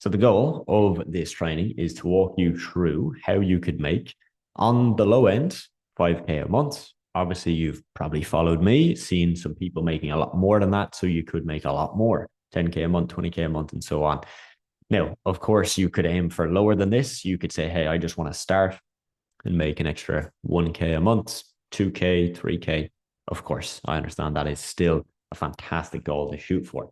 So the goal of this training is to walk you through how you could make, on the low end, 5K a month. Obviously, you've probably followed me, seen some people making a lot more than that. So you could make a lot more, 10K a month, 20K a month, and so on. Now, of course, you could aim for lower than this. You could say, hey, I just want to start and make an extra 1K a month, 2K, 3K. Of course, I understand that is still a fantastic goal to shoot for.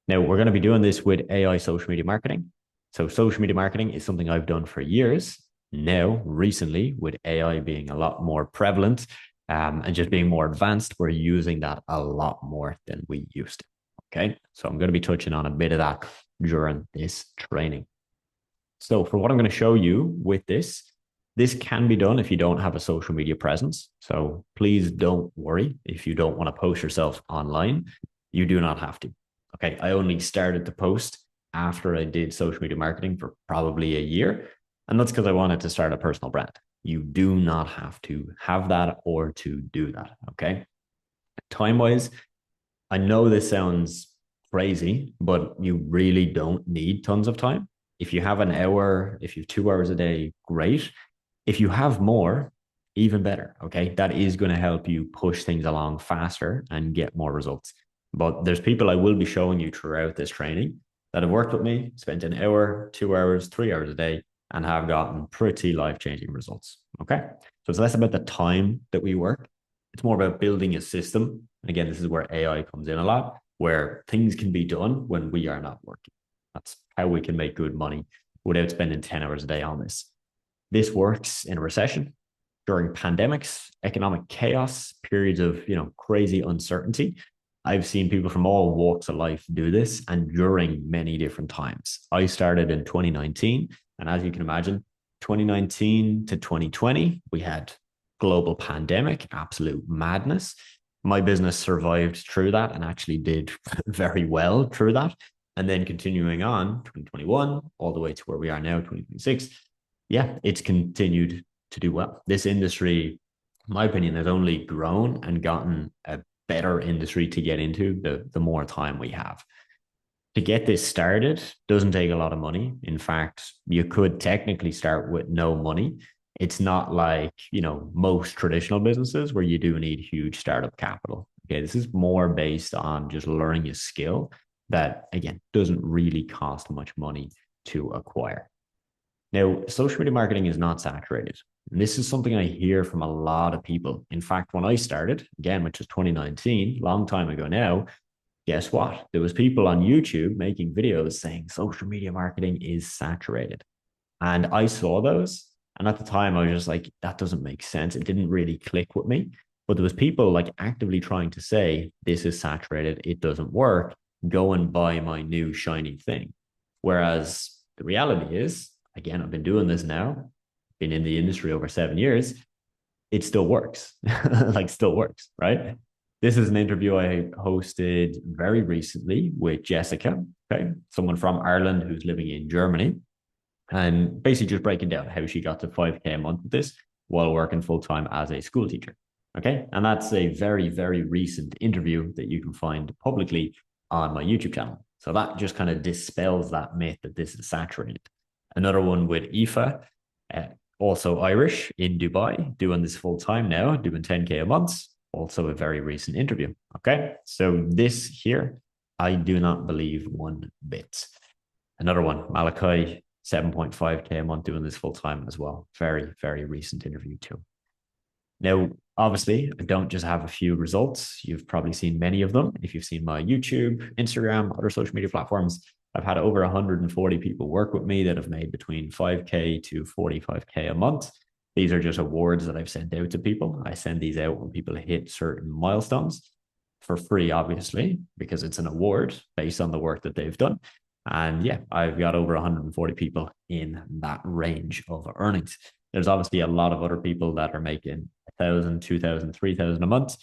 Now, we're going to be doing this with AI social media marketing. So social media marketing is something I've done for years. Now, recently, with AI being a lot more prevalent and just being more advanced, we're using that a lot more than we used to. Okay. So I'm going to be touching on a bit of that during this training. So for what I'm going to show you with this can be done if you don't have a social media presence. So please don't worry if you don't want to post yourself online. You do not have to. Okay. I only started to post after I did social media marketing for probably a year. And that's because I wanted to start a personal brand. You do not have to have that or to do that. Okay. Time wise, I know this sounds crazy, but you really don't need tons of time. If you have an hour, if you have 2 hours a day, great. If you have more, even better. Okay. That is going to help you push things along faster and get more results. But there's people I will be showing you throughout this training that have worked with me, spent an hour, 2 hours, 3 hours a day, and have gotten pretty life-changing results. Okay. So it's less about the time that we work. It's more about building a system. And again, this is where AI comes in a lot, where things can be done when we are not working. That's how we can make good money without spending 10 hours a day on this. This works in a recession, during pandemics, economic chaos, periods of crazy uncertainty. I've seen people from all walks of life do this, and during many different times. I started in 2019, and as you can imagine, 2019 to 2020, we had global pandemic, absolute madness. My business survived through that and actually did very well through that. And then continuing on, 2021, all the way to where we are now, 2026, yeah, it's continued to do well. This industry, in my opinion, has only grown and gotten a better industry to get into the more time we have. To get this started doesn't take a lot of money. In fact, you could technically start with no money. It's not like, most traditional businesses where you do need huge startup capital. Okay, this is more based on just learning a skill that, again, doesn't really cost much money to acquire. Now, social media marketing is not saturated. And this is something I hear from a lot of people. In fact, when I started, again, which was 2019, long time ago now, guess what? There was people on YouTube making videos saying social media marketing is saturated. And I saw those. And at the time, I was just like, that doesn't make sense. It didn't really click with me. But there was people like actively trying to say, this is saturated. It doesn't work. Go and buy my new shiny thing. Whereas the reality is, again, I've been doing this now, been in the industry over 7 years. It still works, still works, right? This is an interview I hosted very recently with Jessica, okay, someone from Ireland who's living in Germany, and basically just breaking down how she got to 5K a month with this while working full time as a school teacher. Okay. And that's a very, very recent interview that you can find publicly on my YouTube channel. So that just kind of dispels that myth that this is saturated. Another one with Aoife, also Irish in Dubai, doing this full time now, doing 10K a month. Also a very recent interview. Okay. So this here, I do not believe one bit. Another one, Malachi, 7.5K a month, doing this full time as well. Very, very recent interview too. Now, obviously, I don't just have a few results. You've probably seen many of them. If you've seen my YouTube, Instagram, other social media platforms, I've had over 140 people work with me that have made between 5K to 45K a month. These are just awards that I've sent out to people. I send these out when people hit certain milestones for free, obviously, because it's an award based on the work that they've done. And yeah, I've got over 140 people in that range of earnings. There's obviously a lot of other people that are making 1,000, 2,000, 3,000 a month.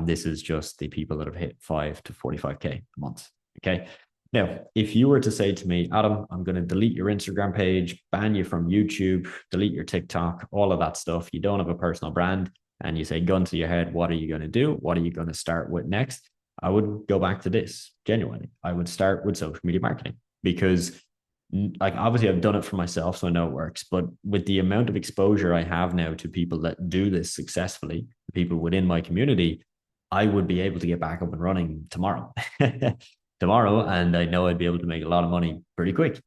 This is just the people that have hit 5 to 45K a month. Okay. Now, if you were to say to me, Adam, I'm going to delete your Instagram page, ban you from YouTube, delete your TikTok, all of that stuff. You don't have a personal brand, and you say, gun to your head, what are you going to do? What are you going to start with next? I would go back to this genuinely. I would start with social media marketing, because Like obviously I've done it for myself, so I know it works. But with the amount of exposure I have now to people that do this successfully, people within my community, I would be able to get back up and running tomorrow. Tomorrow, and I know I'd be able to make a lot of money pretty quick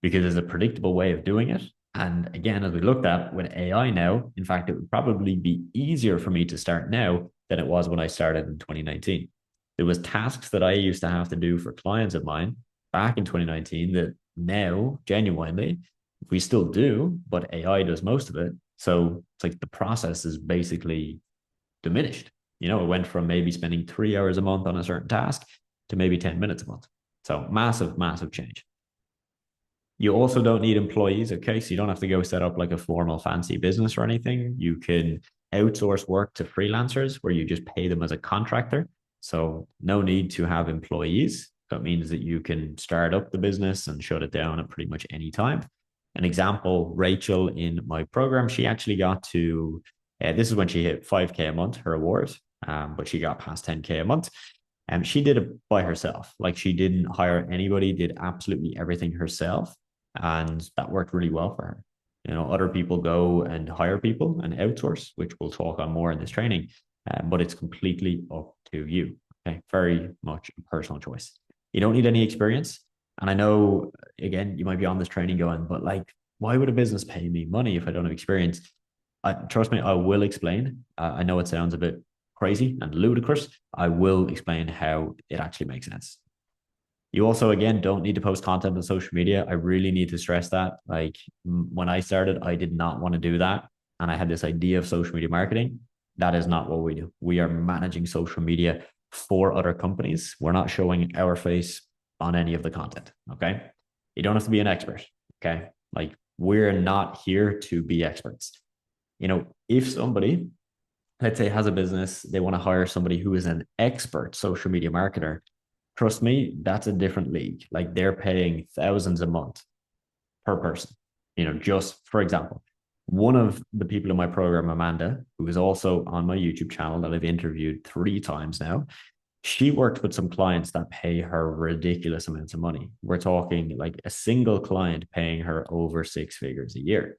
because there's a predictable way of doing it. And again, as we looked at with AI now, in fact, it would probably be easier for me to start now than it was when I started in 2019. There was tasks that I used to have to do for clients of mine back in 2019 that now, genuinely, we still do, but AI does most of it. So it's like the process is basically diminished. It went from maybe spending 3 hours a month on a certain task to maybe 10 minutes a month. So massive, massive change. You also don't need employees, okay? So you don't have to go set up like a formal fancy business or anything. You can outsource work to freelancers where you just pay them as a contractor. So no need to have employees. That means that you can start up the business and shut it down at pretty much any time. An example, Rachel in my program, she actually got to, this is when she hit 5K a month, her award, but she got past 10K a month. And she did it by herself. Like she didn't hire anybody, did absolutely everything herself. And that worked really well for her. Other people go and hire people and outsource, which we'll talk on more in this training, but it's completely up to you. Okay. Very much a personal choice. You don't need any experience. And I know, again, you might be on this training going, but like, why would a business pay me money if I don't have experience? Trust me, I will explain. I know it sounds a bit crazy and ludicrous. I will explain how it actually makes sense. You also, again, don't need to post content on social media. I really need to stress that. Like when I started, I did not want to do that. And I had this idea of social media marketing. That is not what we do. We are managing social media for other companies. We're not showing our face on any of the content. Okay. You don't have to be an expert. Okay. Like we're not here to be experts. If somebody, let's say, has a business, they want to hire somebody who is an expert social media marketer. Trust me, that's a different league. Like they're paying thousands a month per person. Just for example, one of the people in my program, Amanda, who is also on my YouTube channel that I've interviewed 3 times now, she worked with some clients that pay her ridiculous amounts of money. We're talking like a single client paying her over 6 figures a year.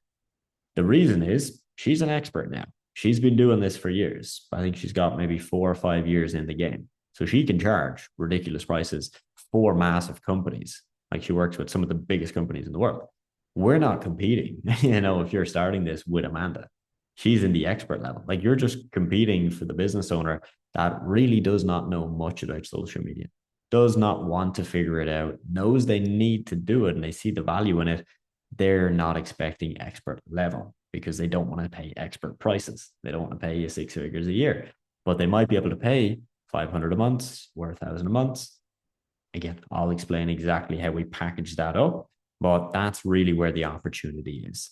The reason is she's an expert now. She's been doing this for years. I think she's got maybe 4 or 5 years in the game. So she can charge ridiculous prices for massive companies. Like she works with some of the biggest companies in the world. We're not competing, if you're starting this with Amanda. She's in the expert level. Like you're just competing for the business owner that really does not know much about social media, does not want to figure it out, knows they need to do it and they see the value in it. They're not expecting expert level because they don't want to pay expert prices. They don't want to pay you 6 figures a year, but they might be able to pay 500 a month or 1,000 a month. Again, I'll explain exactly how we package that up, but that's really where the opportunity is.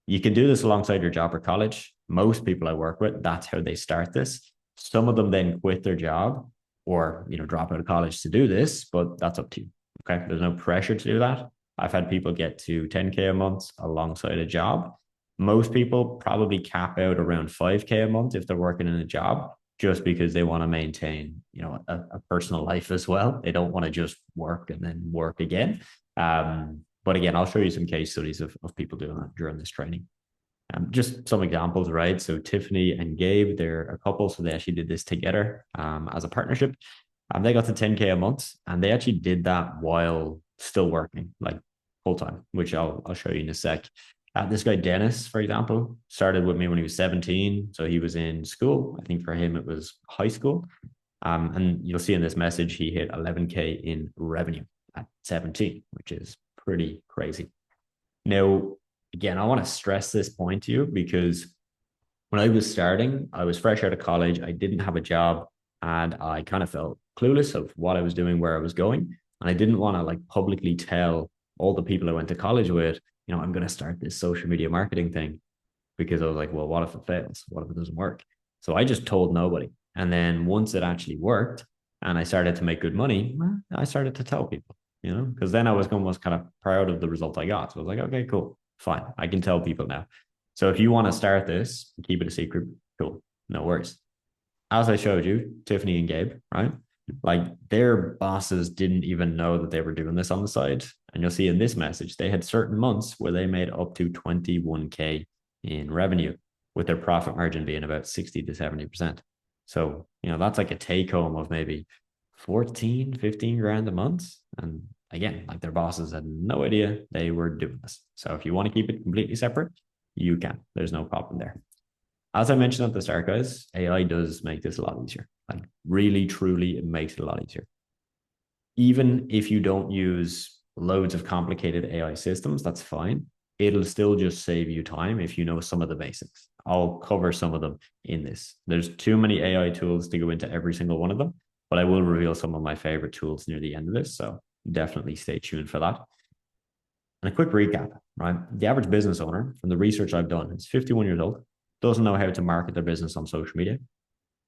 You can do this alongside your job or college. Most people I work with, that's how they start this. Some of them then quit their job or, drop out of college to do this, but that's up to you. Okay. There's no pressure to do that. I've had people get to 10K a month alongside a job. Most people probably cap out around 5K a month if they're working in a job, just because they want to maintain, a personal life as well. They don't want to just work and then work again. But again, I'll show you some case studies of people doing that during this training. Just some examples, right? So Tiffany and Gabe, they're a couple, so they actually did this together as a partnership. And they got to 10K a month, and they actually did that while still working, like full time, which I'll show you in a sec. This guy, Dennis, for example, started with me when he was 17. So he was in school. I think for him, it was high school. And you'll see in this message, he hit 11K in revenue at 17, which is pretty crazy. Now, again, I want to stress this point to you because when I was starting, I was fresh out of college. I didn't have a job and I kind of felt clueless of what I was doing, where I was going. And I didn't want to like publicly tell all the people I went to college with, I'm going to start this social media marketing thing, because I was like, well, what if it fails? What if it doesn't work? So I just told nobody. And then once it actually worked and I started to make good money, I started to tell people, because then I was almost kind of proud of the result I got. So I was like, okay, cool, fine. I can tell people now. So if you want to start this, keep it a secret, cool, no worries. As I showed you, Tiffany and Gabe, right? Like their bosses didn't even know that they were doing this on the side. And you'll see in this message, they had certain months where they made up to 21K in revenue, with their profit margin being about 60 to 70%. So, that's like a take home of maybe 14, 15 grand a month. And again, like their bosses had no idea they were doing this. So if you want to keep it completely separate, you can. There's no problem there. As I mentioned at the start, guys, AI does make this a lot easier. Like really, truly, it makes it a lot easier. Even if you don't use loads of complicated AI systems, that's fine. It'll still just save you time if you know some of the basics. I'll cover some of them in this. There's too many AI tools to go into every single one of them, but I will reveal some of my favorite tools near the end of this. So definitely stay tuned for that. And a quick recap, right? The average business owner, from the research I've done, is 51 years old, doesn't know how to market their business on social media,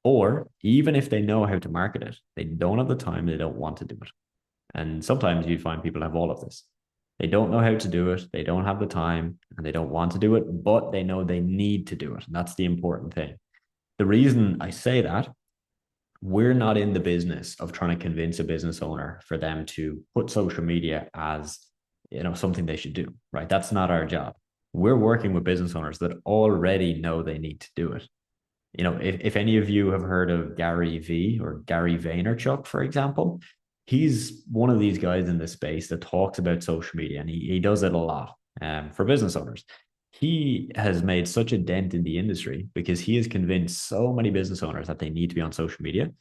or even if they know how to market it, they don't have the time, they don't want to do it. And sometimes you find people have all of this. They don't know how to do it, they don't have the time, and they don't want to do it, but they know they need to do it. And that's the important thing. The reason I say that, we're not in the business of trying to convince a business owner for them to put social media as something they should do, right? That's not our job. We're working with business owners that already know they need to do it. If any of you have heard of Gary V or Gary Vaynerchuk, for example, he's one of these guys in the space that talks about social media, and he does it a lot for business owners. He has made such a dent in the industry because he has convinced so many business owners that they need to be on social media.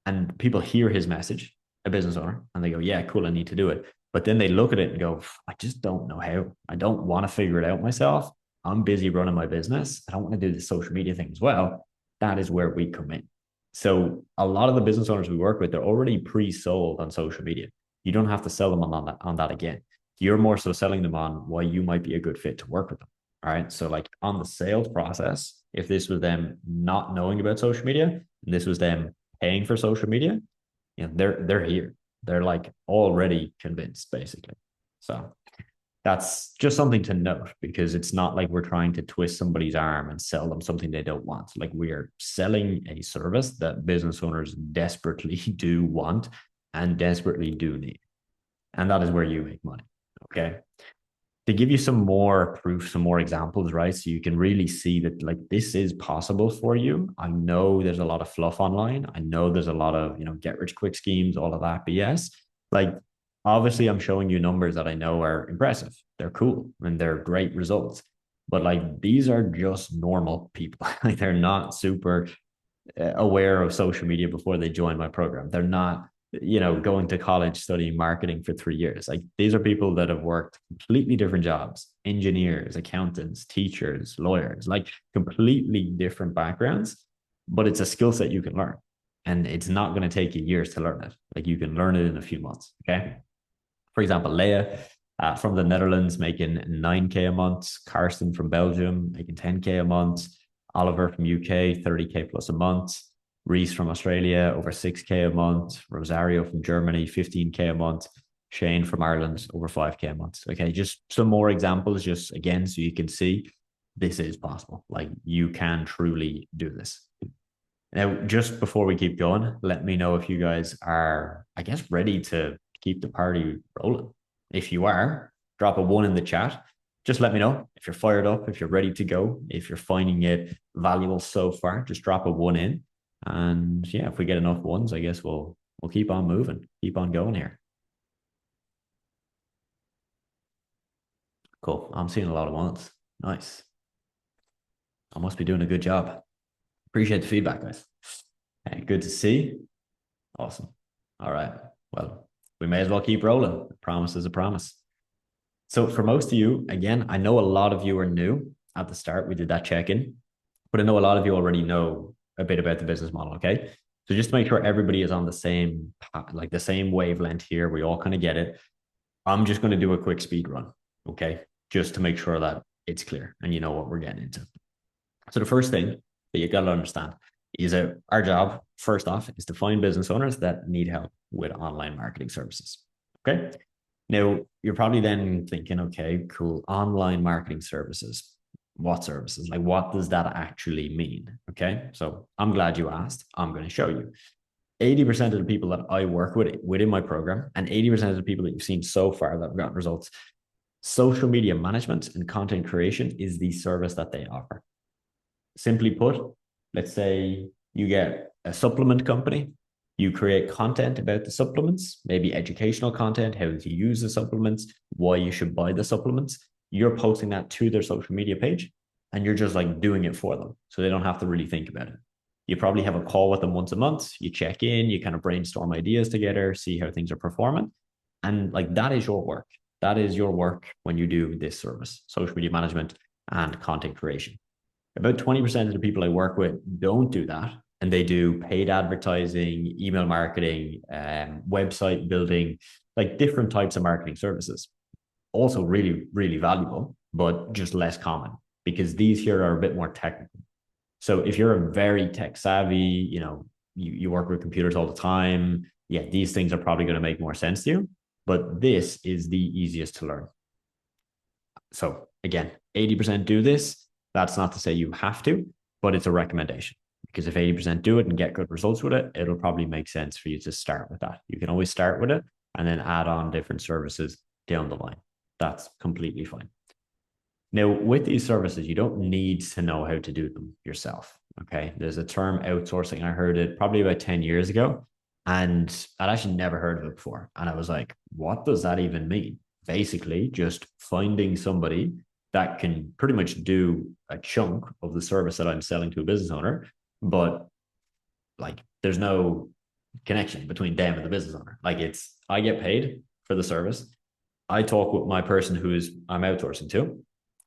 And people hear his message, a business owner, and they go, yeah, cool, I need to do it. But then they look at it and go, I just don't know how. I don't want to figure it out myself. I'm busy running my business. I don't want to do the social media thing as well. That is where we come in. So a lot of the business owners we work with, they're already pre-sold on social media. You don't have to sell them on that again. You're more so selling them on why you might be a good fit to work with them. All right. So like on the sales process, if this was them not knowing about social media and this was them paying for social media, they're here. They're like already convinced, basically. So that's just something to note, because it's not like we're trying to twist somebody's arm and sell them something they don't want. Like we're selling a service that business owners desperately do want and desperately do need. And that is where you make money. Okay. To give you some more proof, some more examples, right? So you can really see that like this is possible for you. I know there's a lot of fluff online. I know there's a lot of, get rich quick schemes, all of that BS. Like obviously I'm showing you numbers that I know are impressive. They're cool and they're great results. But like these are just normal people. Like they're not super aware of social media before they join my program. They're not going to college studying marketing for 3 years. Like these are people that have worked completely different jobs, engineers, accountants, teachers, lawyers, like completely different backgrounds, but it's a skill set you can learn. And it's not going to take you years to learn it. Like you can learn it in a few months. Okay. For example, Leia from the Netherlands making 9K a month, Karsten from Belgium making 10K a month, Oliver from UK, 30K plus a month, Reese from Australia, over 6K a month. Rosario from Germany, 15K a month. Shane from Ireland, over 5K a month. Okay, just some more examples, just again, so you can see this is possible. Like you can truly do this. Now, just before we keep going, let me know if you guys are, I guess, ready to keep the party rolling. If you are, drop a 1 in the chat. Just let me know if you're fired up, if you're ready to go, if you're finding it valuable so far, just drop a 1 in. And yeah, if we get enough ones, I guess we'll keep on moving, keep on going here. Cool. I'm seeing a lot of ones. Nice. I must be doing a good job. Appreciate the feedback, guys. Hey, good to see. Awesome. All right. Well, we may as well keep rolling. A promise is a promise. So for most of you, again, I know a lot of you are new at the start. We did that check-in, but I know a lot of you already know a bit about the business model. Okay. So just to make sure everybody is on the same, like the same wavelength here, we all kind of get it. I'm just going to do a quick speed run. Okay. Just to make sure that it's clear and you know what we're getting into. So the first thing that you got to understand is that our job, first off, is to find business owners that need help with online marketing services. Okay. Now, you're probably then thinking, okay, cool, online marketing services. What services? Like, what does that actually mean? Okay. So I'm glad you asked. I'm going to show you. 80% of the people that I work with within my program, and 80% of the people that you've seen so far that have gotten results, social media management and content creation is the service that they offer. Simply put, let's say you get a supplement company, you create content about the supplements, maybe educational content, how to use the supplements, why you should buy the supplements. You're posting that to their social media page and you're just like doing it for them. So they don't have to really think about it. You probably have a call with them once a month. You check in, you kind of brainstorm ideas together, see how things are performing. And like that is your work. That is your work when you do this service, social media management and content creation. About 20% of the people I work with don't do that. And they do paid advertising, email marketing, website building, like different types of marketing services. Also really, really valuable, but just less common because these here are a bit more technical. So if you're a very tech savvy, you work with computers all the time, yeah, these things are probably going to make more sense to you. But this is the easiest to learn. So again, 80% do this. That's not to say you have to, but it's a recommendation because if 80% do it and get good results with it, it'll probably make sense for you to start with that. You can always start with it and then add on different services down the line. That's completely fine. Now, with these services, you don't need to know how to do them yourself. Okay. There's a term outsourcing. I heard it probably about 10 years ago, and I'd actually never heard of it before. And I was like, what does that even mean? Basically, just finding somebody that can pretty much do a chunk of the service that I'm selling to a business owner, but like there's no connection between them and the business owner. Like I get paid for the service. I talk with my person I'm outsourcing to.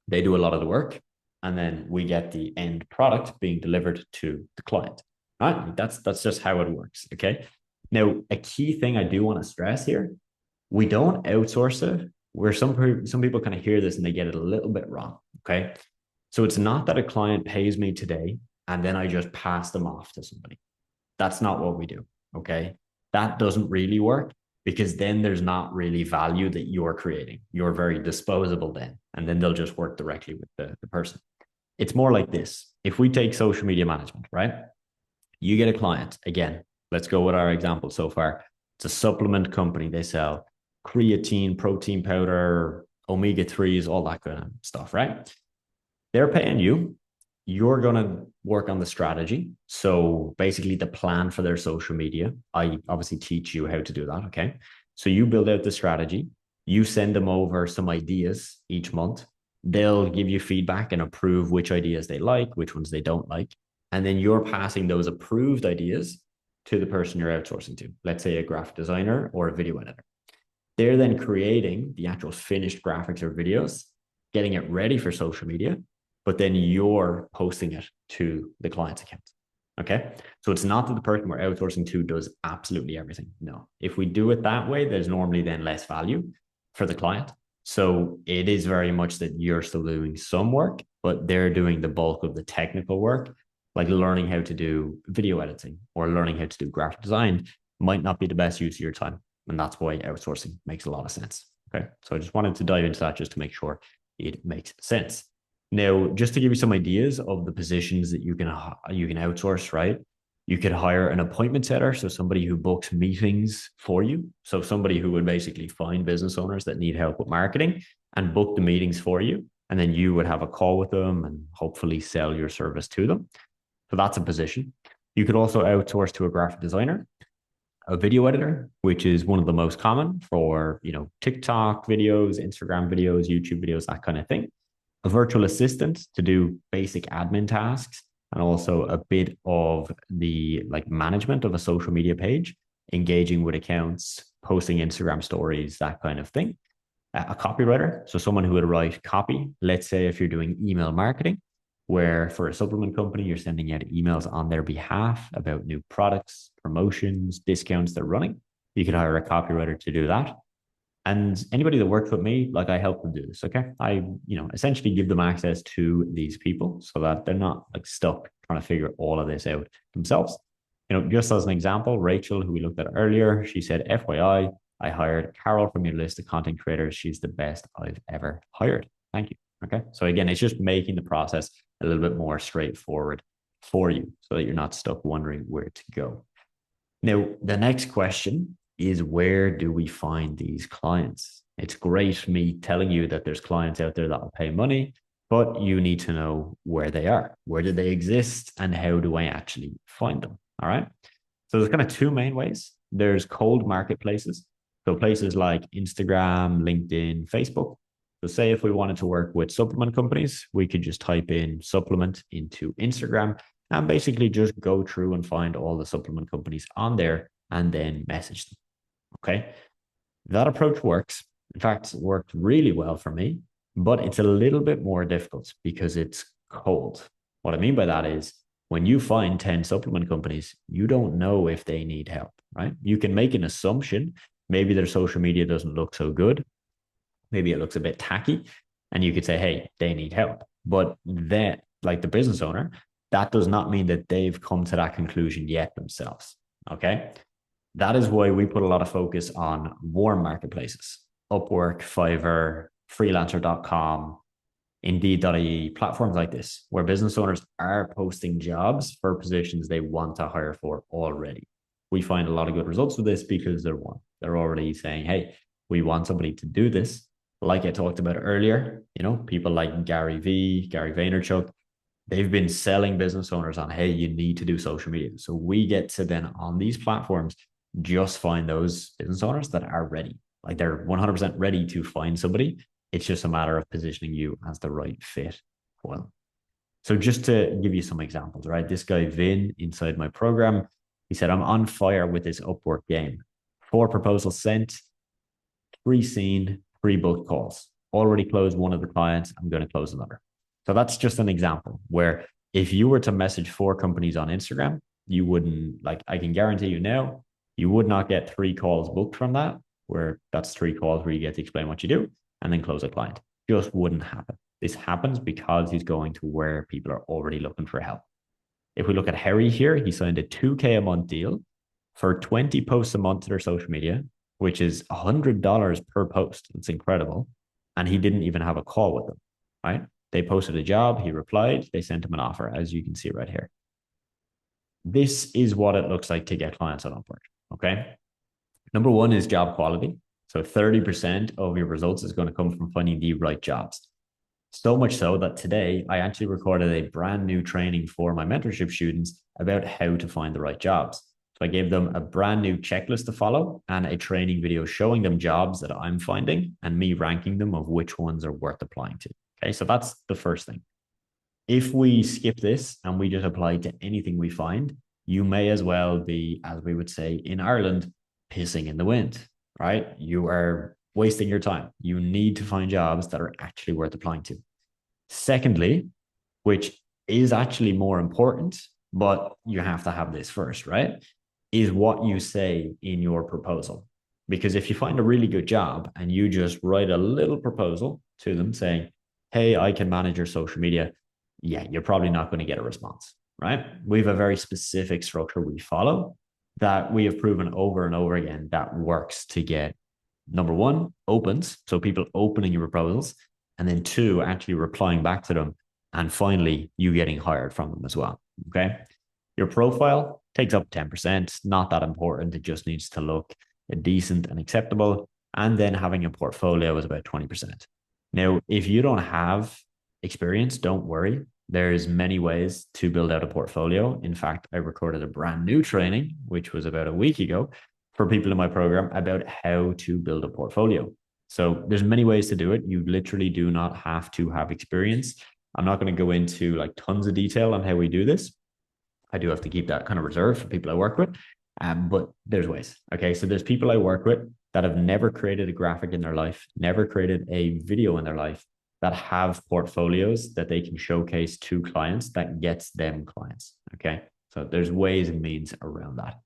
They do a lot of the work, and then we get the end product being delivered to the client. All right, that's just how it works. Okay. Now, a key thing I do want to stress here: we don't outsource it. Where some people kind of hear this and they get it a little bit wrong. Okay, so it's not that a client pays me today and then I just pass them off to somebody. That's not what we do. Okay, that doesn't really work because then there's not really value that you're creating. You're very disposable then, and then they'll just work directly with the person. It's more like this. If we take social media management, right? You get a client. Again, let's go with our example so far. It's a supplement company. They sell creatine, protein powder, omega-3s, all that kind of stuff, right? They're paying you. You're going to work on the strategy. So basically the plan for their social media. I obviously teach you how to do that. Okay. So you build out the strategy. You send them over some ideas each month. They'll give you feedback and approve which ideas they like, which ones they don't like. And then you're passing those approved ideas to the person you're outsourcing to, let's say a graphic designer or a video editor. They're then creating the actual finished graphics or videos, getting it ready for social media, but then you're posting it to the client's account. Okay. So it's not that the person we're outsourcing to does absolutely everything. No. If we do it that way, there's normally then less value for the client. So it is very much that you're still doing some work, but they're doing the bulk of the technical work, like learning how to do video editing or learning how to do graphic design might not be the best use of your time. And that's why outsourcing makes a lot of sense. Okay. So I just wanted to dive into that just to make sure it makes sense. Now, just to give you some ideas of the positions that you can outsource, right? You could hire an appointment setter, so somebody who books meetings for you. So somebody who would basically find business owners that need help with marketing and book the meetings for you. And then you would have a call with them and hopefully sell your service to them. So that's a position. You could also outsource to a graphic designer, a video editor, which is one of the most common for, TikTok videos, Instagram videos, YouTube videos, that kind of thing. A virtual assistant to do basic admin tasks and also a bit of the management of a social media page, engaging with accounts, posting Instagram stories, that kind of thing. A copywriter, so someone who would write copy. Let's say if you're doing email marketing, where for a supplement company, you're sending out emails on their behalf about new products, promotions, discounts they're running. You could hire a copywriter to do that. And anybody that works with me, I help them do this. Okay. I, essentially give them access to these people so that they're not stuck trying to figure all of this out themselves. Just as an example, Rachel, who we looked at earlier, she said, FYI, I hired Carol from your list of content creators. She's the best I've ever hired. Thank you. Okay. So again, it's just making the process a little bit more straightforward for you so that you're not stuck wondering where to go. Now, the next question is, where do we find these clients? It's great me telling you that there's clients out there that will pay money, but you need to know where they are. Where do they exist? And how do I actually find them? All right. So there's kind of two main ways. There's cold marketplaces. So places like Instagram, LinkedIn, Facebook. So say if we wanted to work with supplement companies, we could just type in supplement into Instagram and basically just go through and find all the supplement companies on there and then message them. Okay. That approach works. In fact, it worked really well for me, but it's a little bit more difficult because it's cold. What I mean by that is when you find 10 supplement companies, you don't know if they need help, right? You can make an assumption. Maybe their social media doesn't look so good. Maybe it looks a bit tacky. And you could say, hey, they need help. But then, like the business owner, that does not mean that they've come to that conclusion yet themselves. Okay. That is why we put a lot of focus on warm marketplaces, Upwork, Fiverr, freelancer.com, Indeed.ie, platforms like this, where business owners are posting jobs for positions they want to hire for already. We find a lot of good results with this because they're one. They're already saying, hey, we want somebody to do this. Like I talked about earlier, people like Gary Vaynerchuk, they've been selling business owners on, hey, you need to do social media. So we get to then on these platforms just find those business owners that are ready. Like they're 100% ready to find somebody. It's just a matter of positioning you as the right fit for them. So just to give you some examples, right? This guy, Vin, inside my program, he said, I'm on fire with this Upwork game. 4 proposals sent, 3 seen, 3 booked calls. Already closed one of the clients. I'm going to close another. So that's just an example where if you were to message 4 companies on Instagram, you wouldn't, like, I can guarantee you now, you would not get 3 calls booked from that, where that's 3 calls where you get to explain what you do and then close a client. Just wouldn't happen. This happens because he's going to where people are already looking for help. If we look at Harry here, he signed a 2K a month deal for 20 posts a month to their social media, which is $100 per post. It's incredible. And he didn't even have a call with them, right? They posted a job, he replied, they sent him an offer, as you can see right here. This is what it looks like to get clients on Upwork, okay? Number 1 is job quality. So 30% of your results is going to come from finding the right jobs. So much so that today I actually recorded a brand new training for my mentorship students about how to find the right jobs. So I gave them a brand new checklist to follow and a training video showing them jobs that I'm finding and me ranking them of which ones are worth applying to. Okay, so that's the first thing. If we skip this and we just apply to anything we find, you may as well be, as we would say in Ireland, pissing in the wind, right? You are wasting your time. You need to find jobs that are actually worth applying to. Secondly, which is actually more important, but you have to have this first, right? Is what you say in your proposal. Because if you find a really good job and you just write a little proposal to them saying, hey, I can manage your social media, yeah, you're probably not going to get a response, right? We have a very specific structure we follow that we have proven over and over again that works to get, number 1, opens. So people opening your proposals, and then 2, actually replying back to them. And finally, you getting hired from them as well. Okay. Your profile takes up 10%, not that important. It just needs to look decent and acceptable. And then having a portfolio is about 20%. Now, if you don't have experience, don't worry. There's many ways to build out a portfolio. In fact, I recorded a brand new training, which was about a week ago, for people in my program about how to build a portfolio. So there's many ways to do it. You literally do not have to have experience. I'm not going to go into like tons of detail on how we do this. I do have to keep that kind of reserved for people I work with. But there's ways. Okay. So there's people I work with that have never created a graphic in their life, never created a video in their life, that have portfolios that they can showcase to clients that gets them clients. Okay. So there's ways and means around that.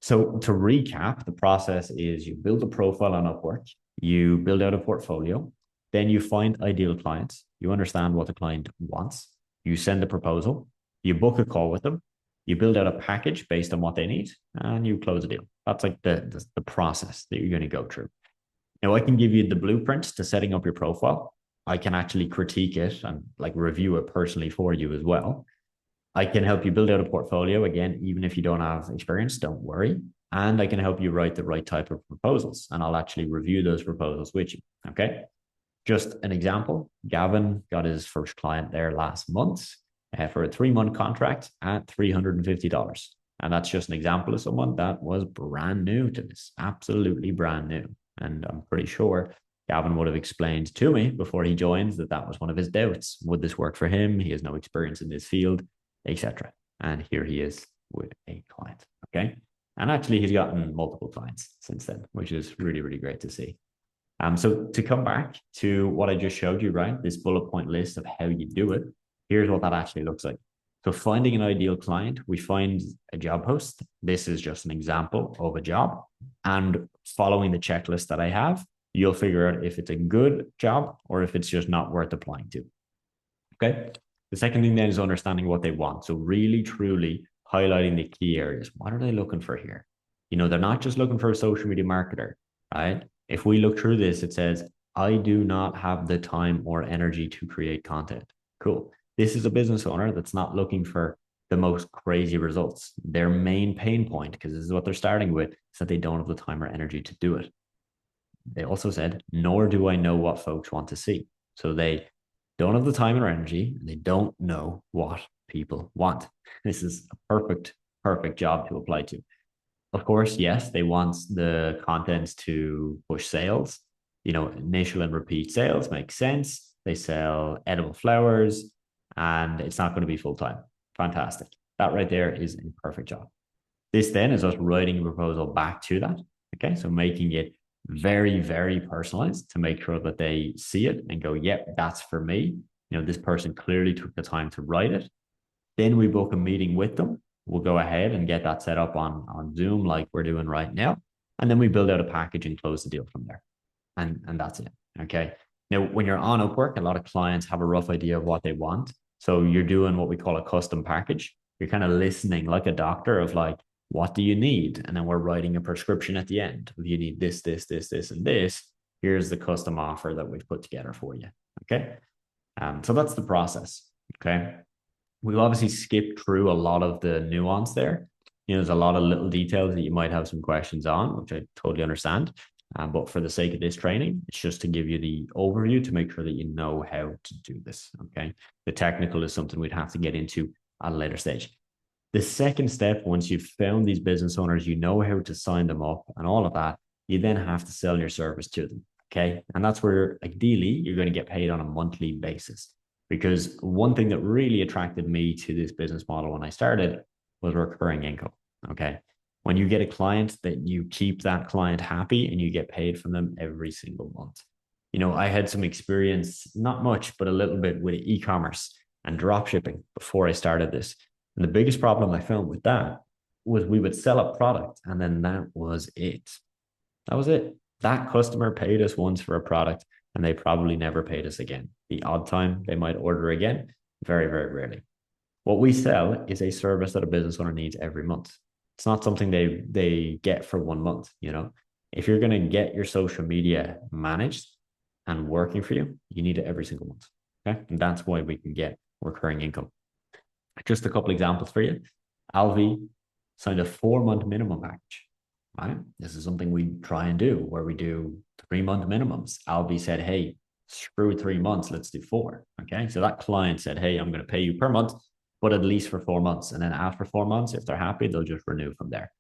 So to recap, the process is you build a profile on Upwork, you build out a portfolio, then you find ideal clients, you understand what the client wants, you send a proposal, you book a call with them, you build out a package based on what they need, and you close a deal. That's like the process that you're going to go through. Now, I can give you the blueprint to setting up your profile. I can actually critique it and like review it personally for you as well. I can help you build out a portfolio. Again, even if you don't have experience, don't worry. And I can help you write the right type of proposals. And I'll actually review those proposals with you. Okay. Just an example, Gavin got his first client there last month for a 3-month contract at $350. And that's just an example of someone that was brand new to this, absolutely brand new. And I'm pretty sure Gavin would have explained to me before he joined that that was one of his doubts. Would this work for him? He has no experience in this field, etc. And here he is with a client. Okay. And actually, he's gotten multiple clients since then, which is really, really great to see. So to come back to what I just showed you, right, this bullet point list of how you do it, here's what that actually looks like. So finding an ideal client, we find a job post. This is just an example of a job. And following the checklist that I have, you'll figure out if it's a good job or if it's just not worth applying to. Okay. The second thing then is understanding what they want. So really, truly highlighting the key areas. What are they looking for here? You know, they're not just looking for a social media marketer, right? If we look through this, it says, I do not have the time or energy to create content. Cool. This is a business owner that's not looking for the most crazy results. Their main pain point, because this is what they're starting with, is that they don't have the time or energy to do it. They also said, nor do I know what folks want to see. So they don't have the time or energy, and they don't know what people want. This is a perfect job to apply to. Of course, yes, they want the content to push sales. You know, initial and repeat sales makes sense. They sell edible flowers and it's not going to be full time. Fantastic. That right there is a perfect job. This then is us writing a proposal back to that. Okay. So making it very, very personalized to make sure that they see it and go, yep, that's for me. You know, this person clearly took the time to write it. Then we book a meeting with them. We'll go ahead and get that set up on Zoom like we're doing right now. And then we build out a package and close the deal from there. And that's it. Okay. Now, when you're on Upwork, a lot of clients have a rough idea of what they want. So you're doing what we call a custom package. You're kind of listening like a doctor of like, what do you need? And then we're writing a prescription at the end. If you need this, and this, here's the custom offer that we've put together for you. Okay. So that's the process. Okay. We've obviously skipped through a lot of the nuance there. You know, there's a lot of little details that you might have some questions on, which I totally understand. But for the sake of this training, it's just to give you the overview to make sure that you know how to do this. Okay. The technical is something we'd have to get into at a later stage. The second step, once you've found these business owners, you know how to sign them up and all of that, you then have to sell your service to them. Okay. And that's where ideally you're going to get paid on a monthly basis. Because one thing that really attracted me to this business model when I started was recurring income. Okay. When you get a client, that you keep that client happy and you get paid from them every single month. You know, I had some experience, not much, but a little bit with e-commerce and drop shipping before I started this. And the biggest problem I found with that was we would sell a product and then that was it. That was it. That customer paid us once for a product and they probably never paid us again. The odd time they might order again, very, very rarely. What we sell is a service that a business owner needs every month. It's not something they get for 1 month. You know, if you're going to get your social media managed and working for you, you need it every single month. Okay. And that's why we can get recurring income. Just a couple examples for you. Alvi signed a 4-month minimum package. Right? This is something we try and do where we do 3-month minimums. Alvi said, hey, screw 3 months, let's do 4. Okay. So that client said, hey, I'm going to pay you per month, but at least for 4 months. And then after 4 months, if they're happy, they'll just renew from there.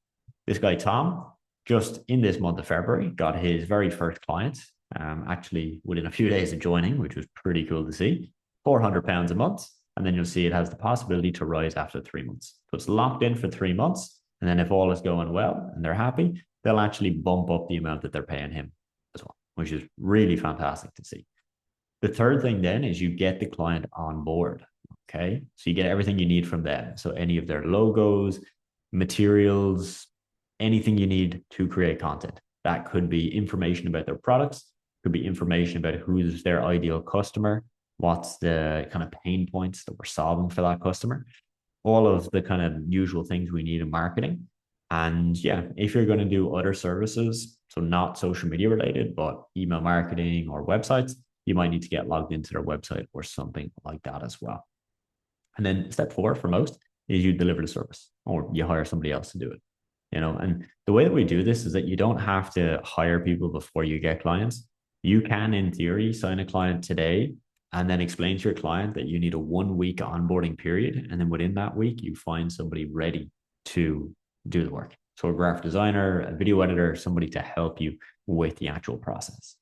This guy, Tom, just in this month of February, got his very first client, actually within a few days of joining, which was pretty cool to see, £400 a month. And then you'll see it has the possibility to rise after 3 months. So it's locked in for 3 months. And then if all is going well and they're happy, they'll actually bump up the amount that they're paying him as well, which is really fantastic to see. The third thing then is you get the client on board. Okay. So you get everything you need from them. So any of their logos, materials, anything you need to create content. That could be information about their products, could be information about who's their ideal customer, what's the kind of pain points that we're solving for that customer, all of the kind of usual things we need in marketing. And yeah, if you're going to do other services, so not social media related, but email marketing or websites, you might need to get logged into their website or something like that as well. And then step 4 for most is you deliver the service or you hire somebody else to do it. And the way that we do this is that you don't have to hire people before you get clients. You can, in theory, sign a client today and then explain to your client that you need a 1 week onboarding period. And then within that week, you find somebody ready to do the work. So a graphic designer, a video editor, somebody to help you with the actual process.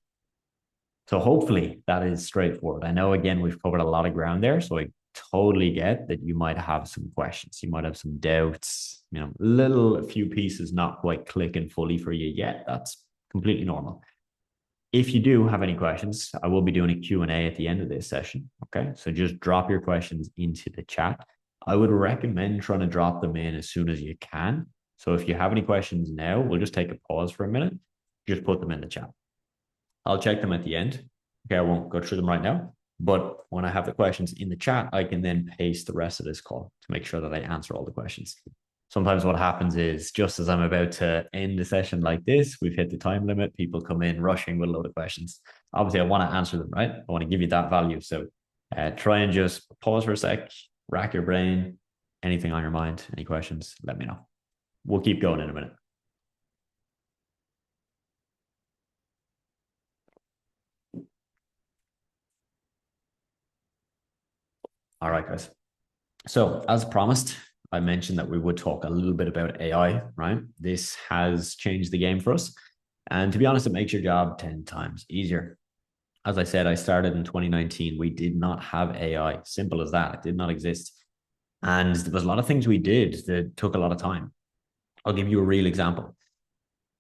So hopefully that is straightforward. I know, again, we've covered a lot of ground there. So I totally get that you might have some questions. You might have some doubts, a few pieces not quite clicking fully for you yet. That's completely normal. If you do have any questions, I will be doing a Q&A at the end of this session. Okay. So just drop your questions into the chat. I would recommend trying to drop them in as soon as you can. So if you have any questions now, we'll just take a pause for a minute. Just put them in the chat. I'll check them at the end. Okay, I won't go through them right now. But when I have the questions in the chat, I can then paste the rest of this call to make sure that I answer all the questions. Sometimes what happens is just as I'm about to end a session like this, we've hit the time limit. People come in rushing with a load of questions. Obviously, I want to answer them, right? I want to give you that value. So try and just pause for a sec, rack your brain. Anything on your mind, any questions, let me know. We'll keep going in a minute. All right, guys. So as promised, I mentioned that we would talk a little bit about AI, right? This has changed the game for us. And to be honest, it makes your job 10 times easier. As I said, I started in 2019. We did not have AI. Simple as that. It did not exist. And there was a lot of things we did that took a lot of time. I'll give you a real example.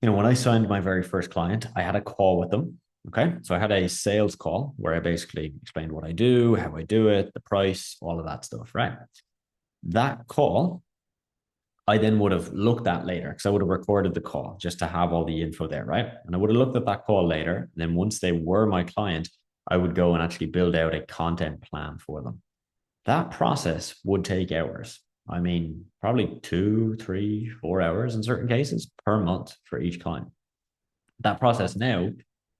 When I signed my very first client, I had a call with them. Okay. So I had a sales call where I basically explained what I do, how I do it, the price, all of that stuff, right? That call, I then would have looked at later because I would have recorded the call just to have all the info there, right? And I would have looked at that call later. And then once they were my client, I would go and actually build out a content plan for them. That process would take hours. I mean, probably 2, 3, 4 hours in certain cases per month for each client. That process now,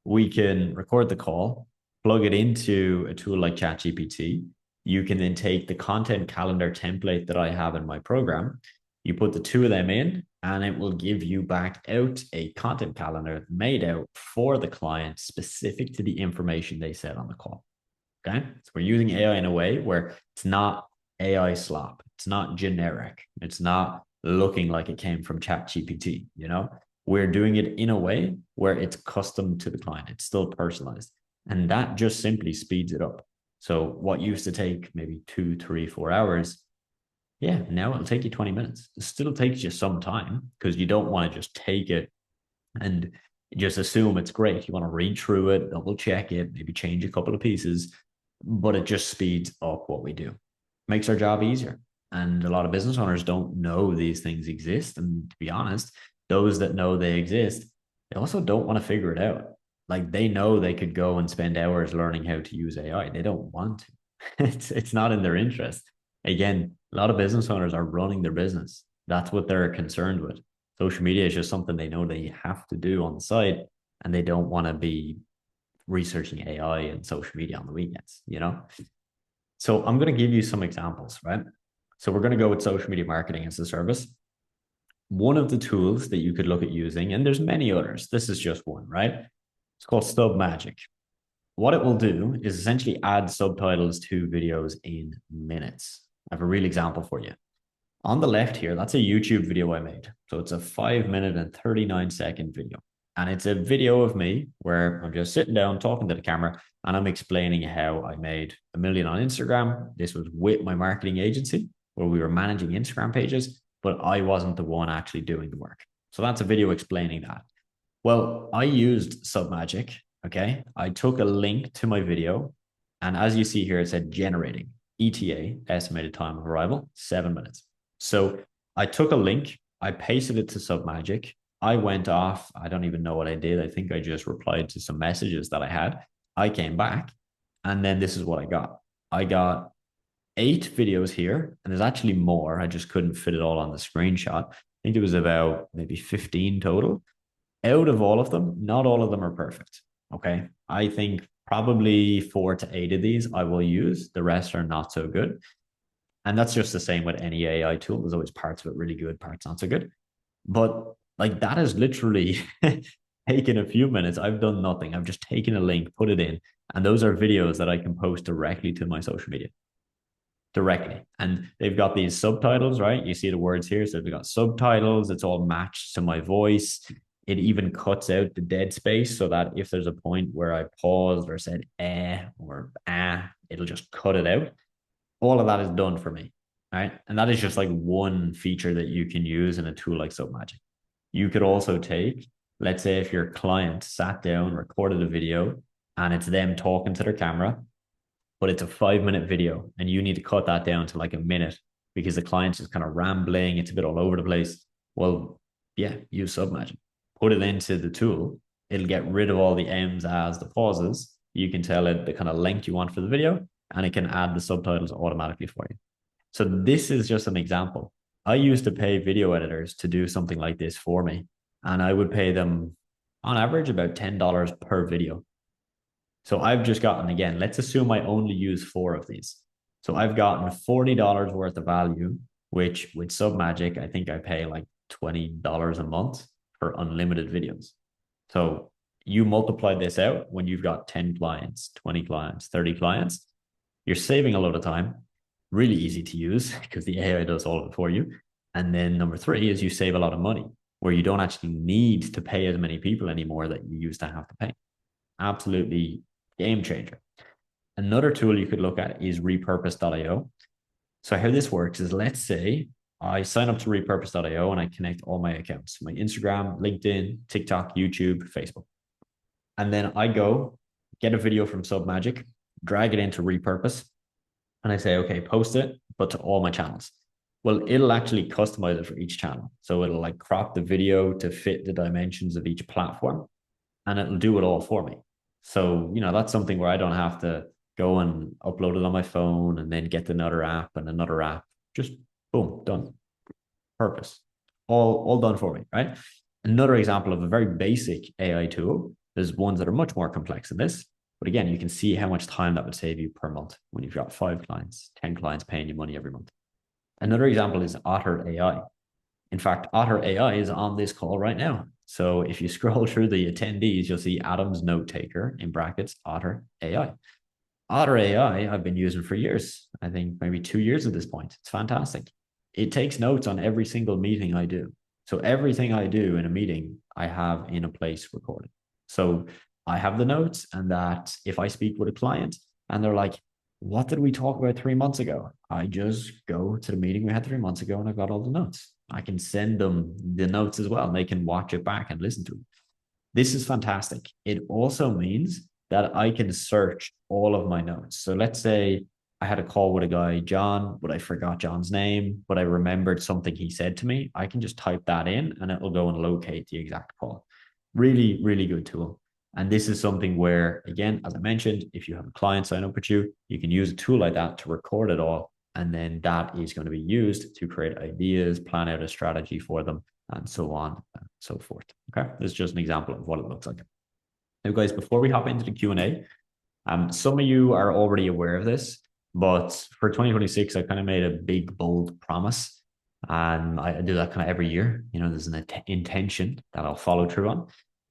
we can record the call, plug it into a tool like ChatGPT. You can then take the content calendar template that I have in my program. You put the two of them in, and it will give you back out a content calendar made out for the client specific to the information they said on the call. Okay. So we're using AI in a way where it's not AI slop. It's not generic. It's not looking like it came from ChatGPT. We're doing it in a way where it's custom to the client. It's still personalized. And that just simply speeds it up. So what used to take maybe 2, 3, 4 hours, now it'll take you 20 minutes. It still takes you some time because you don't want to just take it and just assume it's great. You want to read through it, double check it, maybe change a couple of pieces, but it just speeds up what we do. Makes our job easier. And a lot of business owners don't know these things exist. And to be honest, those that know they exist, they also don't want to figure it out. Like they know they could go and spend hours learning how to use AI. They don't want to. It's not in their interest. Again, a lot of business owners are running their business. That's what they're concerned with. Social media is just something they know they have to do on the side, and they don't want to be researching AI and social media on the weekends, So I'm going to give you some examples, right? So we're going to go with social media marketing as a service. One of the tools that you could look at using, and there's many others, this is just one, right? It's called SubMagic. What it will do is essentially add subtitles to videos in minutes. I have a real example for you. On the left here, that's a YouTube video I made. So it's a 5-minute and 39-second video. And it's a video of me where I'm just sitting down talking to the camera and I'm explaining how I made $1 million on Instagram. This was with my marketing agency where we were managing Instagram pages, but I wasn't the one actually doing the work. So that's a video explaining that. Well, I used SubMagic. Okay. I took a link to my video. And as you see here, it said generating ETA, estimated time of arrival, 7 minutes. So I took a link, I pasted it to SubMagic. I went off. I don't even know what I did. I think I just replied to some messages that I had. I came back, and then this is what I got. I got 8 videos here, and there's actually more. I just couldn't fit it all on the screenshot. I think it was about maybe 15 total. Out of all of them, not all of them are perfect. Okay. I think probably 4 to 8 of these I will use. The rest are not so good. And that's just the same with any AI tool. There's always parts of it really good, parts not so good. But like that is literally taken a few minutes. I've done nothing. I've just taken a link, put it in, and those are videos that I can post directly to my social media directly. And they've got these subtitles, right? You see the words here. So they've got subtitles. It's all matched to my voice. It even cuts out the dead space so that if there's a point where I paused or said or ah, it'll just cut it out. All of that is done for me. Right. And that is just like one feature that you can use in a tool like SubMagic. You could also take, let's say, if your client sat down, recorded a video, and it's them talking to their camera, but it's a 5 minute video and you need to cut that down to like a minute because the client's just kind of rambling, it's a bit all over the place. Well, yeah, use SubMagic. Put it into the tool. It'll get rid of all the M's, as, the pauses. You can tell it the kind of length you want for the video, and it can add the subtitles automatically for you. So this is just an example. I used to pay video editors to do something like this for me, and I would pay them on average about $10 per video. So I've just gotten, again, let's assume I only use 4 of these. So I've gotten $40 worth of value, which with SubMagic, I think I pay like $20 a month for unlimited videos. So you multiply this out when you've got 10 clients, 20 clients, 30 clients, you're saving a lot of time, really easy to use because the AI does all of it for you. And then number 3 is you save a lot of money where you don't actually need to pay as many people anymore that you used to have to pay. Absolutely game changer. Another tool you could look at is repurpose.io. So how this works is, let's say I sign up to repurpose.io and I connect all my accounts, my Instagram, LinkedIn, TikTok, YouTube, Facebook. And then I go get a video from SubMagic, drag it into repurpose, and I say, okay, post it, but to all my channels. Well, it'll actually customize it for each channel. So it'll like crop the video to fit the dimensions of each platform, and it'll do it all for me. So, that's something where I don't have to go and upload it on my phone and then get another app and another app. Just boom, done. Purpose. All done for me, right? Another example of a very basic AI tool. There's ones that are much more complex than this. But again, you can see how much time that would save you per month when you've got 5 clients, 10 clients paying you money every month. Another example is Otter AI. In fact, Otter AI is on this call right now. So if you scroll through the attendees, you'll see Adam's note taker in brackets, Otter AI. Otter AI, I've been using for years. I think maybe 2 years at this point. It's fantastic. It takes notes on every single meeting I do. So everything I do in a meeting, I have in a place recorded. So I have the notes, and that if I speak with a client and they're like, what did we talk about 3 months ago? I just go to the meeting we had 3 months ago and I've got all the notes. I can send them the notes as well, and they can watch it back and listen to it. This is fantastic. It also means that I can search all of my notes. So let's say I had a call with a guy, John, but I forgot John's name, but I remembered something he said to me. I can just type that in and it will go and locate the exact call. Really, really good tool. And this is something where, again, as I mentioned, if you have a client sign up with you, you can use a tool like that to record it all. And then that is going to be used to create ideas, plan out a strategy for them, and so on and so forth. Okay, this is just an example of what it looks like. Now, guys, before we hop into the Q&A, some of you are already aware of this, but for 2026, I kind of made a big, bold promise. And I do that kind of every year. There's an intention that I'll follow through on.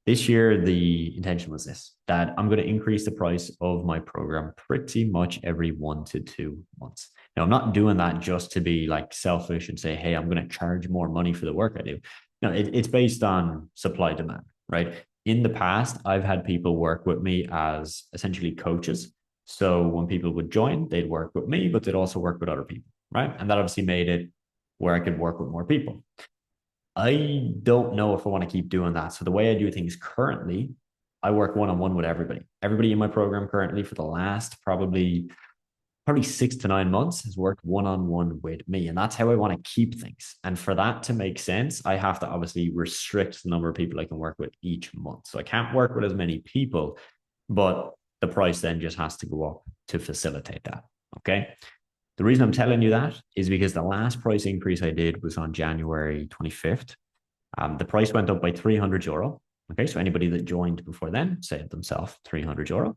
This year, the intention was this, that I'm going to increase the price of my program pretty much every 1 to 2 months. Now, I'm not doing that just to be like selfish and say, hey, I'm going to charge more money for the work I do. No, it's based on supply demand, right? In the past, I've had people work with me as essentially coaches. So when people would join, they'd work with me, but they'd also work with other people, right? And that obviously made it where I could work with more people. I don't know if I want to keep doing that. So the way I do things currently, I work one-on-one with everybody. Everybody in my program currently for the last probably 6 to 9 months has worked one-on-one with me. And that's how I want to keep things. And for that to make sense, I have to obviously restrict the number of people I can work with each month. So I can't work with as many people, but the price then just has to go up to facilitate that. Okay. The reason I'm telling you that is because the last price increase I did was on January 25th. The price went up by €300. Okay, so anybody that joined before then saved themselves €300.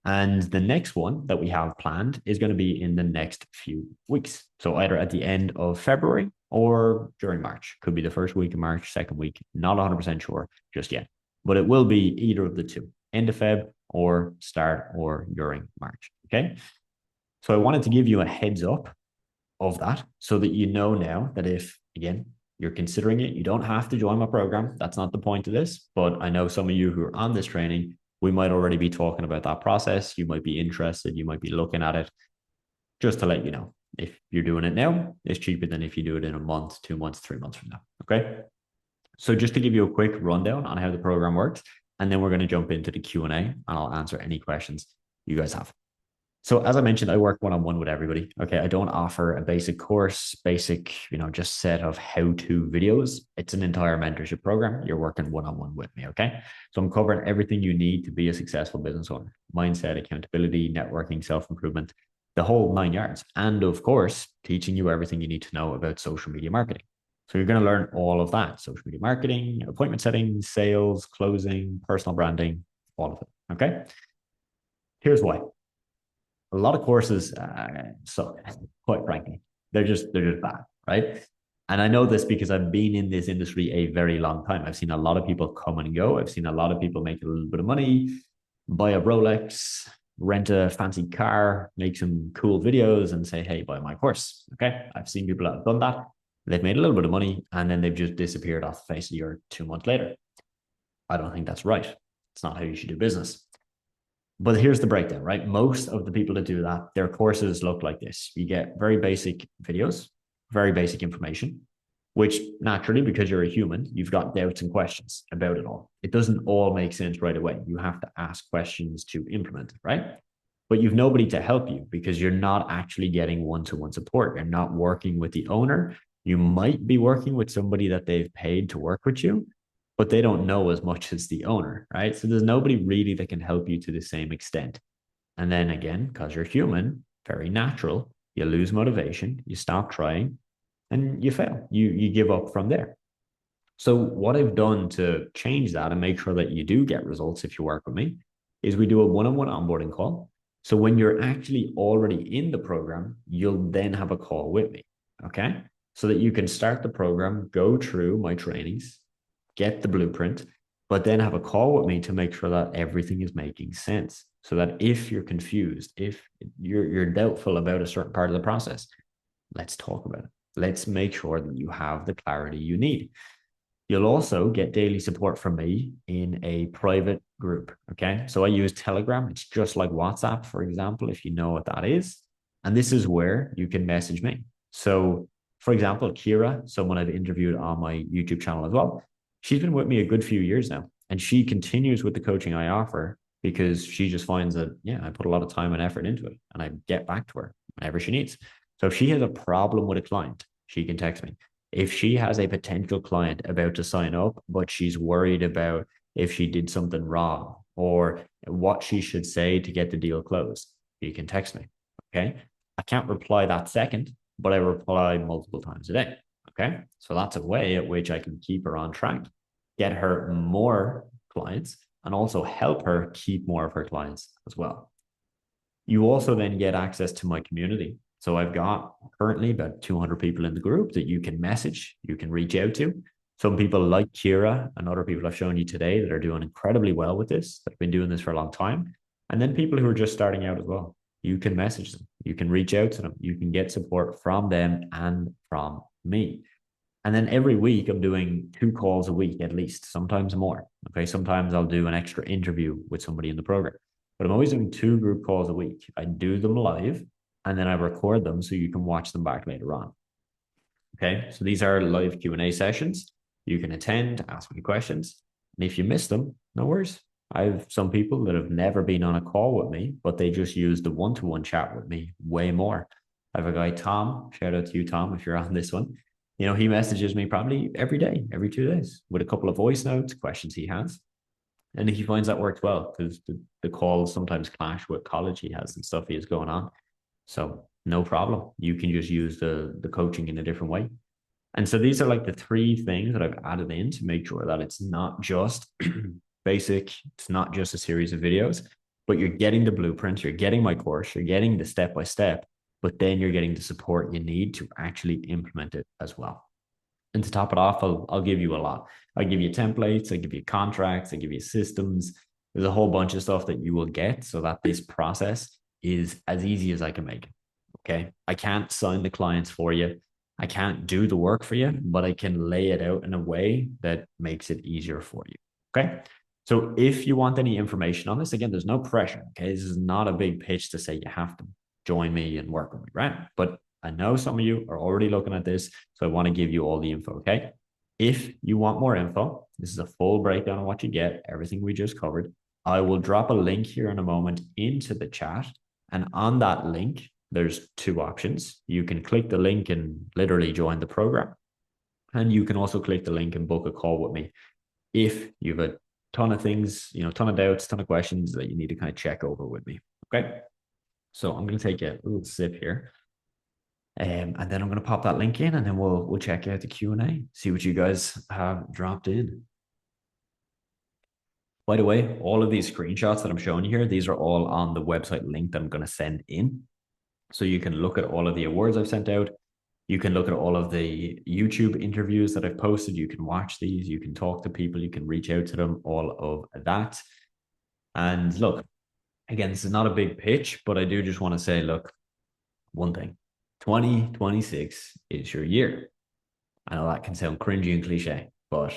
And the next one that we have planned is going to be in the next few weeks. So either at the end of February or during March. Could be the first week of March, second week. Not 100% sure just yet. But it will be either of the two, end of Feb or start or during March. Okay. So I wanted to give you a heads up of that so that you know now that if, again, you're considering it, you don't have to join my program. That's not the point of this. But I know some of you who are on this training, we might already be talking about that process. You might be interested. You might be looking at it. Just to let you know, if you're doing it now, it's cheaper than if you do it in a month, 2 months, 3 months from now. Okay. So just to give you a quick rundown on how the program works, and then we're going to jump into the Q&A and I'll answer any questions you guys have. So as I mentioned, I work one-on-one with everybody. Okay. I don't offer a basic course, just set of how-to videos. It's an entire mentorship program. You're working one-on-one with me. Okay. So I'm covering everything you need to be a successful business owner: mindset, accountability, networking, self-improvement, the whole 9 yards. And of course, teaching you everything you need to know about social media marketing. So you're going to learn all of that: social media marketing, appointment setting, sales, closing, personal branding, all of it. Okay. Here's why. A lot of courses suck, quite frankly. They're just bad, right? And I know this because I've been in this industry a very long time. I've seen a lot of people come and go. I've seen a lot of people make a little bit of money, buy a Rolex, rent a fancy car, make some cool videos and say, hey, buy my course. Okay. I've seen people that have done that. They've made a little bit of money and then they've just disappeared off the face of the earth 2 months later. I don't think that's right. It's not how you should do business. But here's the breakdown, right? Most of the people that do that, their courses look like this. You get very basic videos, very basic information, which naturally, because you're a human, you've got doubts and questions about it all. It doesn't all make sense right away. You have to ask questions to implement it, right? But you've nobody to help you because you're not actually getting one-to-one support. You're not working with the owner. You might be working with somebody that they've paid to work with you, but they don't know as much as the owner, right? So there's nobody really that can help you to the same extent. And then again, because you're human, very natural, you lose motivation, you stop trying, and you fail. You give up from there. So what I've done to change that and make sure that you do get results if you work with me is we do a one-on-one onboarding call. So when you're actually already in the program, you'll then have a call with me, okay? So that you can start the program, go through my trainings, get the blueprint, but then have a call with me to make sure that everything is making sense. So that if you're confused, if you're doubtful about a certain part of the process, let's talk about it. Let's make sure that you have the clarity you need. You'll also get daily support from me in a private group. Okay. So I use Telegram. It's just like WhatsApp, for example, if you know what that is. And this is where you can message me. So, for example, Kira, someone I've interviewed on my YouTube channel as well, she's been with me a good few years now. And she continues with the coaching I offer because she just finds that, yeah, I put a lot of time and effort into it and I get back to her whenever she needs. So if she has a problem with a client, she can text me. If she has a potential client about to sign up, but she's worried about if she did something wrong or what she should say to get the deal closed, you can text me. Okay. I can't reply that second, but I reply multiple times a day. Okay. So that's a way at which I can keep her on track, get her more clients, and also help her keep more of her clients as well. You also then get access to my community. So I've got currently about 200 people in the group that you can message, you can reach out to. Some people like Kira and other people I've shown you today that are doing incredibly well with this, that have been doing this for a long time. And then people who are just starting out as well. You can message them, you can reach out to them, you can get support from them and from me. And then every week I'm doing 2 calls a week at least, sometimes more. Okay. Sometimes I'll do an extra interview with somebody in the program, but I'm always doing 2 group calls a week. I do them live and then I record them so you can watch them back later on. Okay. So these are live Q&A sessions. You can attend, ask me questions. And if you miss them, no worries. I have some people that have never been on a call with me, but they just use the one-to-one chat with me way more. I have a guy, Tom, shout out to you, Tom, if you're on this one. You know, he messages me probably every day, every 2 days with a couple of voice notes, questions he has. And he finds that works well because the calls sometimes clash with college he has and stuff he has going on. So no problem. You can just use the coaching in a different way. And so these are like the 3 things that I've added in to make sure that it's not just basic. It's not just a series of videos. but you're getting the blueprint, you're getting my course, you're getting the step-by-step, but then you're getting the support you need to actually implement it as well. And to top it off, I'll give you a lot. I'll give you templates, I give you contracts, I give you systems. There's a whole bunch of stuff that you will get so that this process is as easy as I can make it. Okay. I can't sign the clients for you. I can't do the work for you, but I can lay it out in a way that makes it easier for you. Okay. So if you want any information on this, again, there's no pressure. Okay. This is not a big pitch to say you have to join me and work with me, right? But I know some of you are already looking at this, so I want to give you all the info. Okay. If you want more info, this is a full breakdown of what you get, everything we just covered. I will drop a link here in a moment into the chat. And on that link, there's two options. You can click the link and literally join the program. And you can also click the link and book a call with me if you have a ton of things, ton of doubts, ton of questions that you need to kind of check over with me. Okay. So I'm going to take a little sip here. And then I'm going to pop that link in, and then we'll check out the Q&A, see what you guys have dropped in. By the way, all of these screenshots that I'm showing you here, these are all on the website link that I'm going to send in. So you can look at all of the awards I've sent out. You can look at all of the YouTube interviews that I've posted. You can watch these. You can talk to people. You can reach out to them, all of that. And look, again, this is not a big pitch, but I do just want to say, look, one thing, 2026 is your year. I know that can sound cringy and cliche, but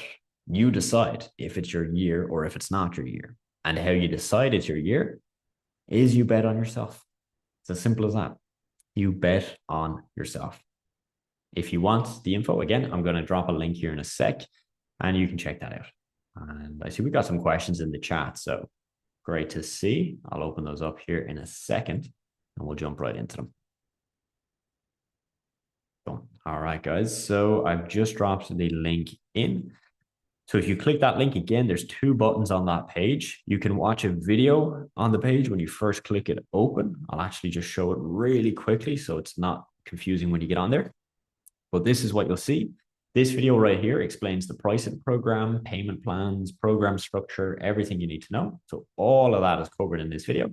you decide if it's your year or if it's not your year. And how you decide it's your year is you bet on yourself. It's as simple as that. You bet on yourself. If you want the info, again, I'm going to drop a link here in a sec, and you can check that out. And I see we got some questions in the chat, so great to see. I'll open those up here in a second, and we'll jump right into them. All right, guys. So I've just dropped the link in. So if you click that link again, there's two buttons on that page. You can watch a video on the page when you first click it open. I'll actually just show it really quickly so it's not confusing when you get on there. But this is what you'll see. This video right here explains the pricing program, payment plans, program structure, everything you need to know. So all of that is covered in this video.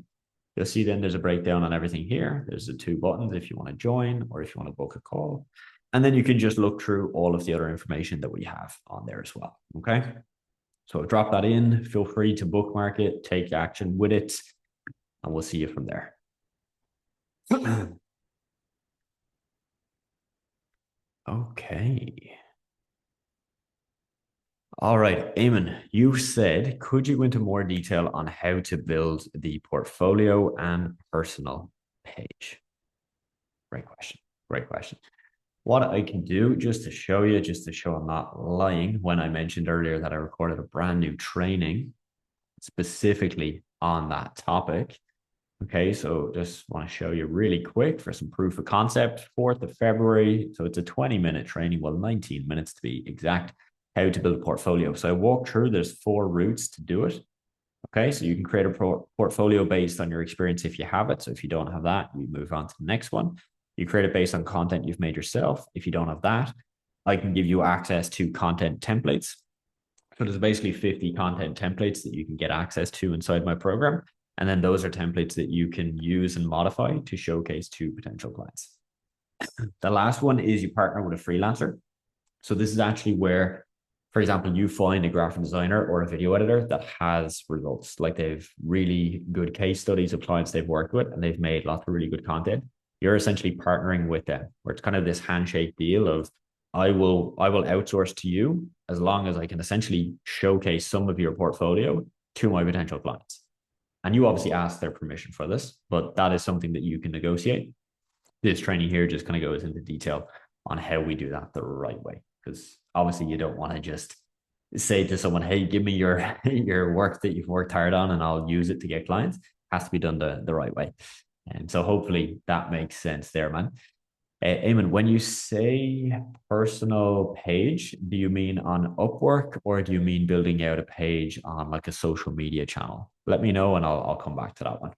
You'll see then there's a breakdown on everything here. There's the two buttons if you want to join or if you want to book a call. And then you can just look through all of the other information that we have on there as well. Okay. So drop that in. Feel free to bookmark it, take action with it, and we'll see you from there. Okay. All right, Eamon, you said, could you go into more detail on how to build the portfolio and personal page? Great question. Great question. What I can do just to show you, just to show I'm not lying, when I mentioned earlier that I recorded a brand new training specifically on that topic. Okay, so just want to show you really quick for some proof of concept, 4th of February. So it's a 20-minute training, well, 19 minutes to be exact, how to build a portfolio. So I walked through, there's 4 routes to do it. Okay, so you can create a portfolio based on your experience if you have it. So if you don't have that, you move on to the next one. You create it based on content you've made yourself. If you don't have that, I can give you access to content templates. So there's basically 50 content templates that you can get access to inside my program. And then those are templates that you can use and modify to showcase to potential clients. The last one is you partner with a freelancer. So this is actually where, for example, you find a graphic designer or a video editor that has results, like they've really good case studies of clients they've worked with and they've made lots of really good content. You're essentially partnering with them, where it's kind of this handshake deal of I will outsource to you as long as I can essentially showcase some of your portfolio to my potential clients. And you obviously ask their permission for this, but that is something that you can negotiate. This training here just kind of goes into detail on how we do that the right way. Because obviously you don't want to just say to someone, hey, give me your work that you've worked hard on and I'll use it to get clients. It has to be done the right way. And so hopefully that makes sense there, man. Eamon, when you say personal page, do you mean on Upwork or do you mean building out a page on like a social media channel? Let me know and I'll come back to that one.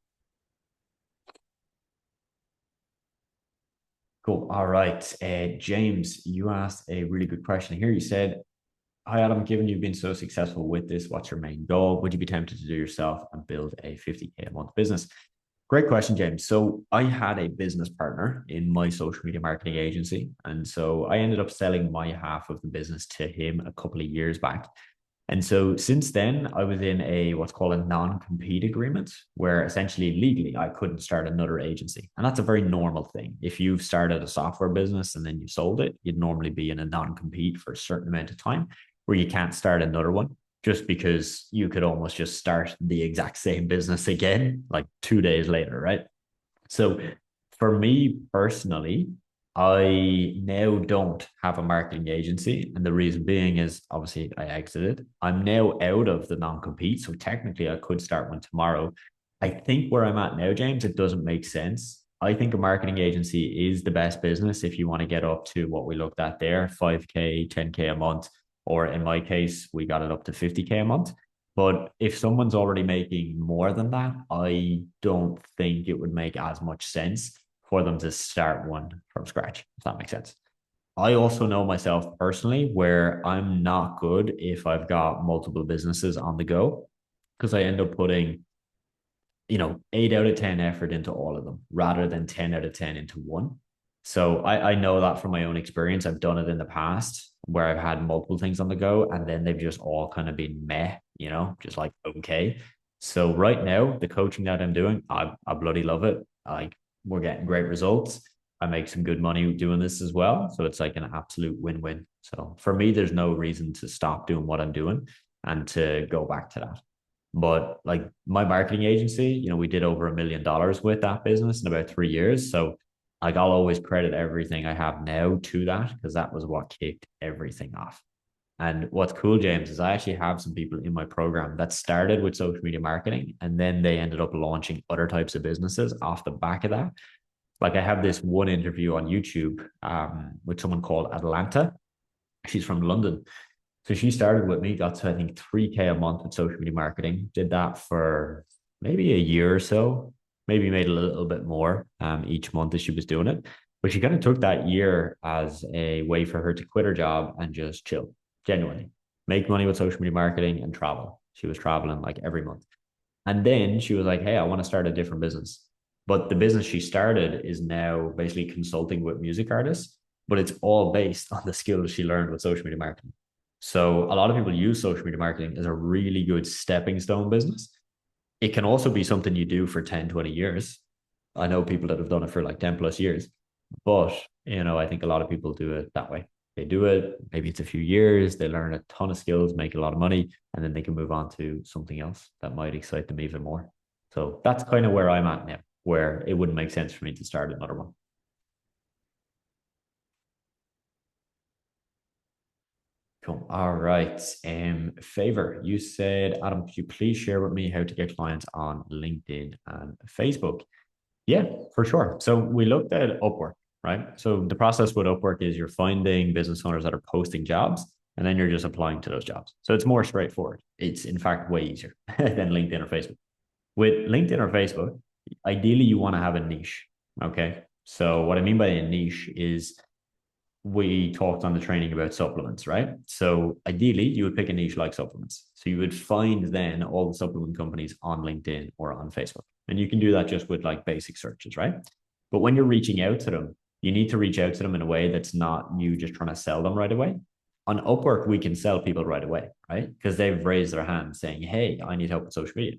Cool. All right. James, you asked a really good question here. You said, Hi, Adam. Given you've been so successful with this, what's your main goal? Would you be tempted to do yourself and build a 50K a month business? Great question, James. So I had a business partner in my social media marketing agency. And so I ended up selling my half of the business to him a couple of years back. And so since then, I was in a what's called a non-compete agreement, where essentially legally I couldn't start another agency. And that's a very normal thing. If you've started a software business and then you sold it, you'd normally be in a non-compete for a certain amount of time where you can't start another one just because you could almost just start the exact same business again, like 2 days later, right? So for me personally, I now don't have a marketing agency. And the reason being is obviously I exited. I'm now out of the non compete. So technically, I could start one tomorrow. I think where I'm at now, James, it doesn't make sense. I think a marketing agency is the best business if you want to get up to what we looked at there 5K, 10K a month, or in my case, we got it up to 50K a month. But if someone's already making more than that, I don't think it would make as much sense for them to start one from scratch, if that makes sense. I also know myself personally where I'm not good if I've got multiple businesses on the go because I end up putting 8 out of 10 effort into all of them rather than 10 out of 10 into one. So I know that from my own experience. I've done it in the past where I've had multiple things on the go and then they've just all kind of been just like, okay. So right now, the coaching that I'm doing, I bloody love it. Like we're getting great results. I make some good money doing this as well. So it's like an absolute win-win. So for me, there's no reason to stop doing what I'm doing and to go back to that. But like my marketing agency, we did over $1 million with that business in about 3 years. So like I'll always credit everything I have now to that because that was what kicked everything off. And what's cool, James, is I actually have some people in my program that started with social media marketing and then they ended up launching other types of businesses off the back of that. Like I have this one interview on YouTube with someone called Atlanta. She's from London. So she started with me, got to I think 3K a month with social media marketing, did that for maybe a year or so, maybe made a little bit more each month as she was doing it. But she kind of took that year as a way for her to quit her job and just chill, genuinely make money with social media marketing and travel. She was traveling like every month. And then she was like, hey, I want to start a different business. But the business she started is now basically consulting with music artists, but it's all based on the skills she learned with social media marketing. So a lot of people use social media marketing as a really good stepping stone business. It can also be something you do for 10, 20 years. I know people that have done it for like 10 plus years, but I think a lot of people do it that way. They do it, maybe it's a few years, they learn a ton of skills, make a lot of money, and then they can move on to something else that might excite them even more. So that's kind of where I'm at now, where it wouldn't make sense for me to start another one. Cool. All right. Favor, you said, Adam, could you please share with me how to get clients on LinkedIn and Facebook? Yeah, for sure. So we looked at Upwork, right? So the process with Upwork is you're finding business owners that are posting jobs and then you're just applying to those jobs. So it's more straightforward. It's in fact way easier than LinkedIn or Facebook. With LinkedIn or Facebook, ideally you want to have a niche. Okay. So what I mean by a niche is we talked on the training about supplements, right? So ideally, you would pick a niche like supplements. So you would find then all the supplement companies on LinkedIn or on Facebook. And you can do that just with like basic searches, right? But when you're reaching out to them, you need to reach out to them in a way that's not you just trying to sell them right away. On Upwork, we can sell people right away, right? Because they've raised their hand saying, hey, I need help with social media.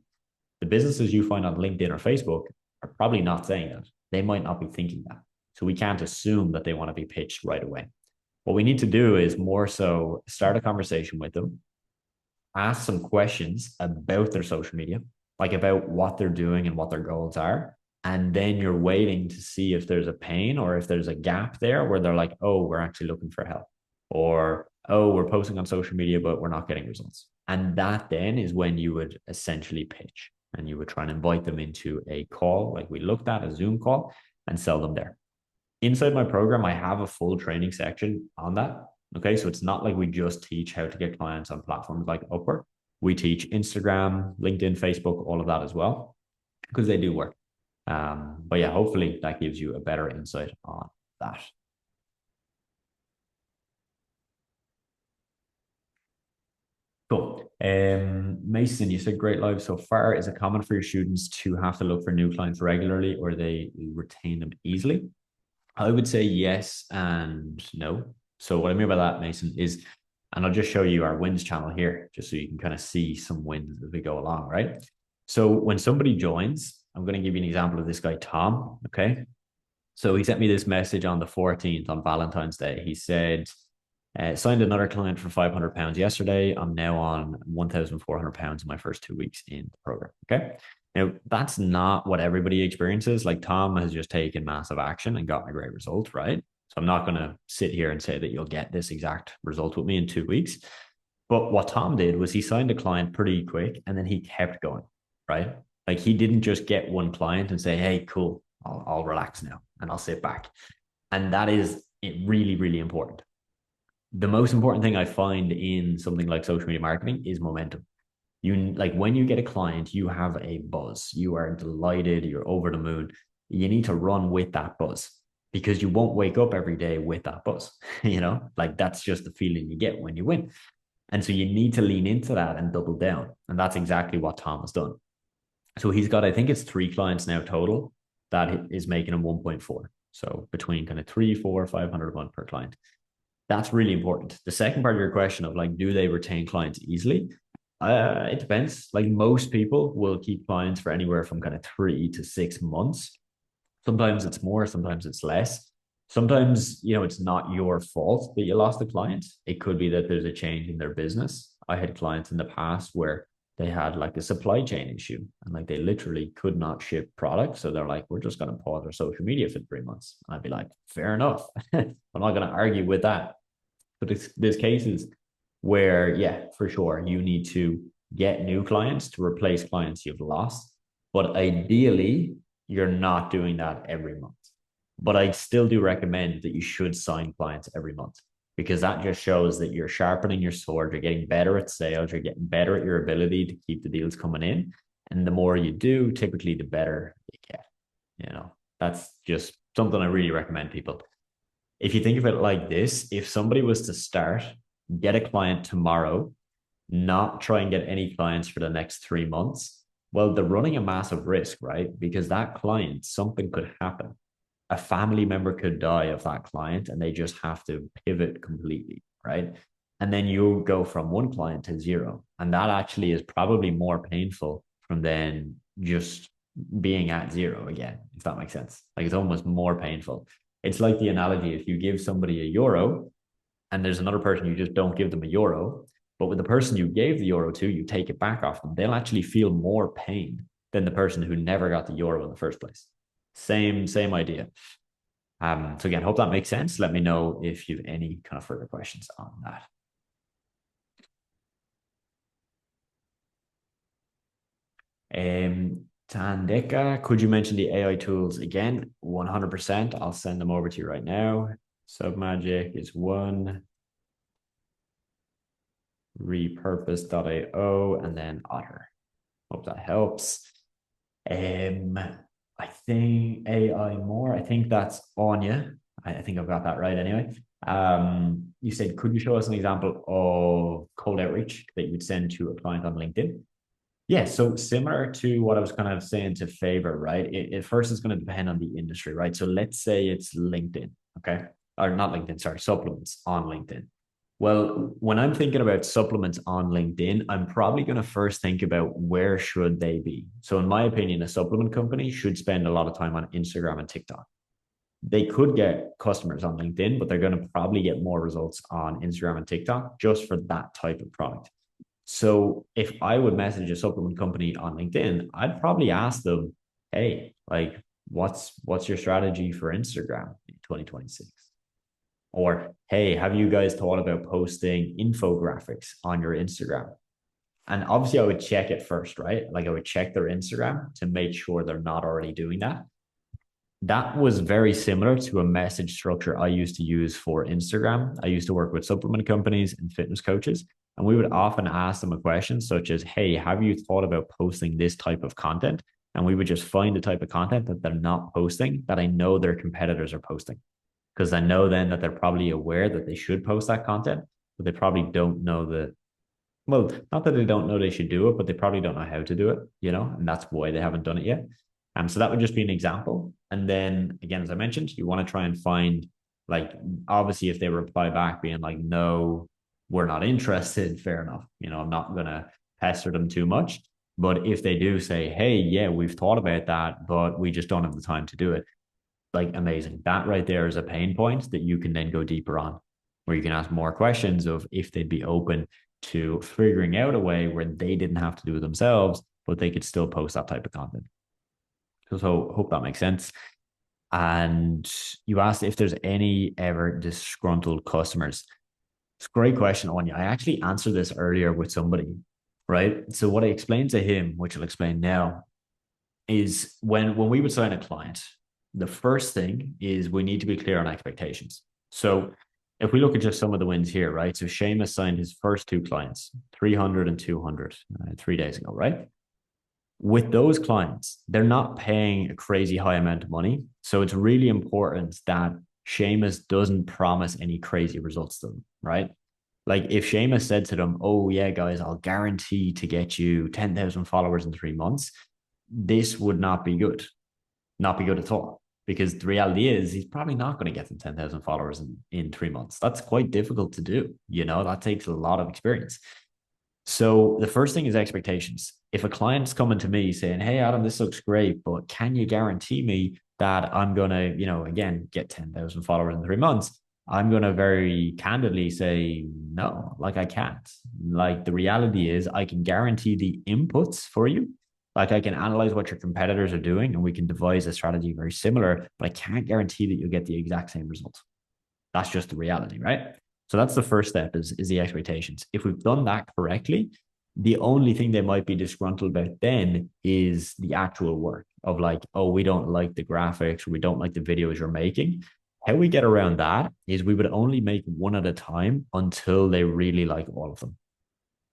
The businesses you find on LinkedIn or Facebook are probably not saying that. They might not be thinking that. So we can't assume that they want to be pitched right away. What we need to do is more so start a conversation with them, ask some questions about their social media, like about what they're doing and what their goals are. And then you're waiting to see if there's a pain or if there's a gap there where they're like, oh, we're actually looking for help. Or, oh, we're posting on social media, but we're not getting results. And that then is when you would essentially pitch and you would try and invite them into a call, like we looked at a Zoom call, and sell them there. Inside my program, I have a full training section on that. Okay. So it's not like we just teach how to get clients on platforms like Upwork. We teach Instagram, LinkedIn, Facebook, all of that as well, because they do work. But yeah, hopefully that gives you a better insight on that. Mason, you said great live so far. Is it common for your students to have to look for new clients regularly or they retain them easily? I would say yes and no. So what I mean by that, Mason, is, and I'll just show you our wins channel here, just so you can kind of see some wins as we go along, right? So when somebody joins, I'm going to give you an example of this guy, Tom. Okay. So he sent me this message on the 14th on Valentine's Day. He said, signed another client for £500 yesterday. I'm now on £1,400 in my first 2 weeks in the program. Okay. Now, that's not what everybody experiences. Like Tom has just taken massive action and gotten a great result, right? So I'm not going to sit here and say that you'll get this exact result with me in 2 weeks. But what Tom did was he signed a client pretty quick and then he kept going, right? Like he didn't just get one client and say, hey, cool, I'll relax now and I'll sit back. And that is really, really important. The most important thing I find in something like social media marketing is momentum. You like when you get a client, you have a buzz. You are delighted, you're over the moon. You need to run with that buzz because you won't wake up every day with that buzz. Like that's just the feeling you get when you win. And so you need to lean into that and double down. And that's exactly what Tom has done. So he's got, I think it's 3 clients now total that is making him 1.4. So between kind of 3, 4, 500 a month per client. That's really important. The second part of your question of like, do they retain clients easily? It depends. Like most people will keep clients for anywhere from kind of 3 to 6 months. Sometimes it's more, sometimes it's less. Sometimes, it's not your fault that you lost a client. It could be that there's a change in their business. I had clients in the past where they had like a supply chain issue and like they literally could not ship products. So they're like, we're just going to pause our social media for 3 months. And I'd be like, fair enough. I'm not going to argue with that. But there's cases where, yeah, for sure, you need to get new clients to replace clients you've lost. But ideally, you're not doing that every month. But I still do recommend that you should sign clients every month because that just shows that you're sharpening your sword, you're getting better at sales, you're getting better at your ability to keep the deals coming in. And the more you do, typically the better you get. That's just something I really recommend people. If you think of it like this, if somebody was to start, get a client tomorrow, not try and get any clients for the next 3 months, well, they're running a massive risk, right? Because that client, something could happen. A family member could die of that client and they just have to pivot completely, right? And then you go from one client to zero. And that actually is probably more painful from then just being at zero again, if that makes sense. Like it's almost more painful. It's like the analogy if you give somebody a euro and there's another person, you just don't give them a euro. But with the person you gave the euro to, you take it back off them. They'll actually feel more pain than the person who never got the euro in the first place. Same idea. So again, hope that makes sense. Let me know if you have any kind of further questions on that. Tandeka, could you mention the AI tools again? 100%. I'll send them over to you right now. Submagic is one. Repurpose.io and then Otter. Hope that helps. I think AI more. I think that's Anya. I think I've got that right anyway. You said, could you show us an example of cold outreach that you would send to a client on LinkedIn? Yeah, so similar to what I was kind of saying to Favor, right? It first is going to depend on the industry, right? So let's say it's LinkedIn, okay? Or not LinkedIn, sorry, supplements on LinkedIn. Well, when I'm thinking about supplements on LinkedIn, I'm probably going to first think about where should they be. So in my opinion, a supplement company should spend a lot of time on Instagram and TikTok. They could get customers on LinkedIn, but they're going to probably get more results on Instagram and TikTok just for that type of product. So if I would message a supplement company on LinkedIn, I'd probably ask them, hey, like what's your strategy for Instagram in 2026? Or, hey, have you guys thought about posting infographics on your Instagram? And obviously, I would check it first, right? Like I would check their Instagram to make sure they're not already doing that. That was very similar to a message structure I used to use for Instagram. I used to work with supplement companies and fitness coaches, and we would often ask them a question such as, hey, have you thought about posting this type of content? And we would just find the type of content that they're not posting that I know their competitors are posting. Because I know then that they're probably aware that they should post that content, but they probably don't know Well, not that they don't know they should do it, but they probably don't know how to do it, and that's why they haven't done it yet. So that would just be an example. And then again, as I mentioned, you want to try and find, like, obviously if they reply back being like, no, we're not interested, fair enough. I'm not gonna pester them too much. But if they do say, hey, yeah, we've thought about that, but we just don't have the time to do it, like, amazing. That right there is a pain point that you can then go deeper on, where you can ask more questions of if they'd be open to figuring out a way where they didn't have to do it themselves, but they could still post that type of content. So hope that makes sense. And you asked if there's any ever disgruntled customers. It's a great question, Anya. I actually answered this earlier with somebody, right? So what I explained to him, which I'll explain now, is when we would sign a client, the first thing is we need to be clear on expectations. So if we look at just some of the wins here, right? So Seamus signed his first two clients, 300 and 200, 3 days ago, right? With those clients, they're not paying a crazy high amount of money. So it's really important that Seamus doesn't promise any crazy results to them, right? Like if Seamus said to them, oh, yeah, guys, I'll guarantee to get you 10,000 followers in 3 months, this would not be good, not be good at all. Because the reality is he's probably not going to get them 10,000 followers in 3 months. That's quite difficult to do. That takes a lot of experience. So the first thing is expectations. If a client's coming to me saying, hey, Adam, this looks great, but can you guarantee me that I'm going to, again, get 10,000 followers in 3 months? I'm going to very candidly say, no, like I can't. Like the reality is I can guarantee the inputs for you. Like I can analyze what your competitors are doing and we can devise a strategy very similar, but I can't guarantee that you'll get the exact same result. That's just the reality, right? So that's the first step is the expectations. If we've done that correctly, the only thing they might be disgruntled about then is the actual work of like, oh, we don't like the graphics, or we don't like the videos you're making. How we get around that is we would only make one at a time until they really like all of them.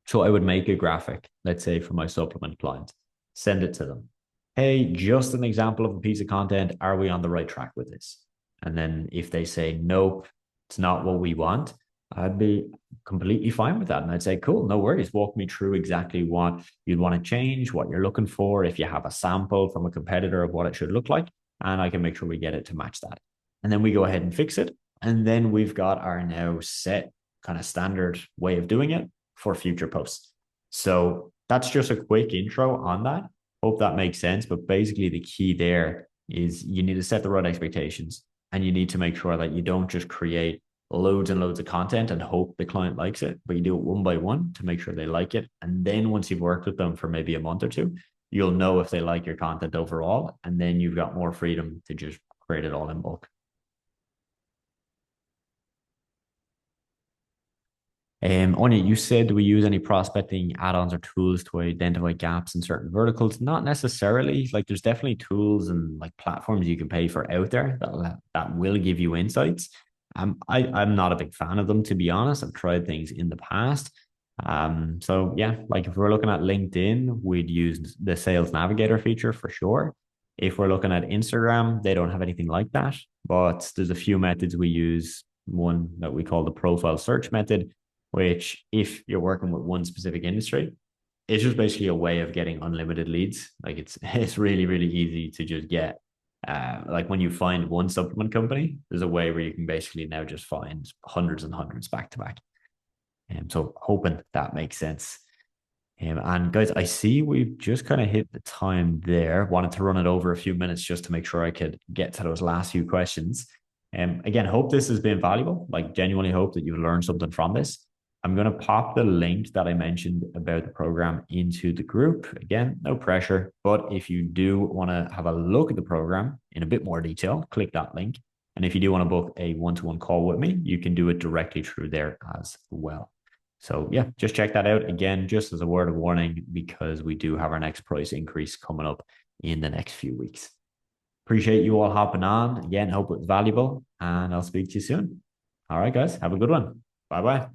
So I would make a graphic, let's say for my supplement client, send it to them. Hey, just an example of a piece of content. Are we on the right track with this? And then if they say, nope, it's not what we want, I'd be completely fine with that. And I'd say, cool, no worries. Walk me through exactly what you'd want to change, what you're looking for. If you have a sample from a competitor of what it should look like, and I can make sure we get it to match that. And then we go ahead and fix it. And then we've got our now set kind of standard way of doing it for future posts. So that's just a quick intro on that. Hope that makes sense. But basically, the key there is you need to set the right expectations and you need to make sure that you don't just create loads and loads of content and hope the client likes it, but you do it one by one to make sure they like it. And then once you've worked with them for maybe a month or two, you'll know if they like your content overall. And then you've got more freedom to just create it all in bulk. Anya, you said, do we use any prospecting add-ons or tools to identify gaps in certain verticals? Not necessarily. Like there's definitely tools and like platforms you can pay for out there that will give you insights. I'm not a big fan of them, to be honest. I've tried things in the past. So yeah, like if we're looking at LinkedIn, we'd use the Sales Navigator feature for sure. If we're looking at Instagram, they don't have anything like that, but there's a few methods we use. One that we call the profile search method, which if you're working with one specific industry, it's just basically a way of getting unlimited leads. Like it's really, really easy to just get like when you find one supplement company, there's a way where you can basically now just find hundreds and hundreds back to back. And so hoping that makes sense. And guys, I see we've just kind of hit the time there. Wanted to run it over a few minutes just to make sure I could get to those last few questions. Again, hope this has been valuable. Like genuinely hope that you learned something from this. I'm going to pop the link that I mentioned about the program into the group. Again, no pressure, but if you do want to have a look at the program in a bit more detail, click that link. And if you do want to book a one-to-one call with me, you can do it directly through there as well. So yeah, just check that out. Again, just as a word of warning, because we do have our next price increase coming up in the next few weeks. Appreciate you all hopping on. Again, hope it was valuable and I'll speak to you soon. All right, guys, have a good one. Bye-bye.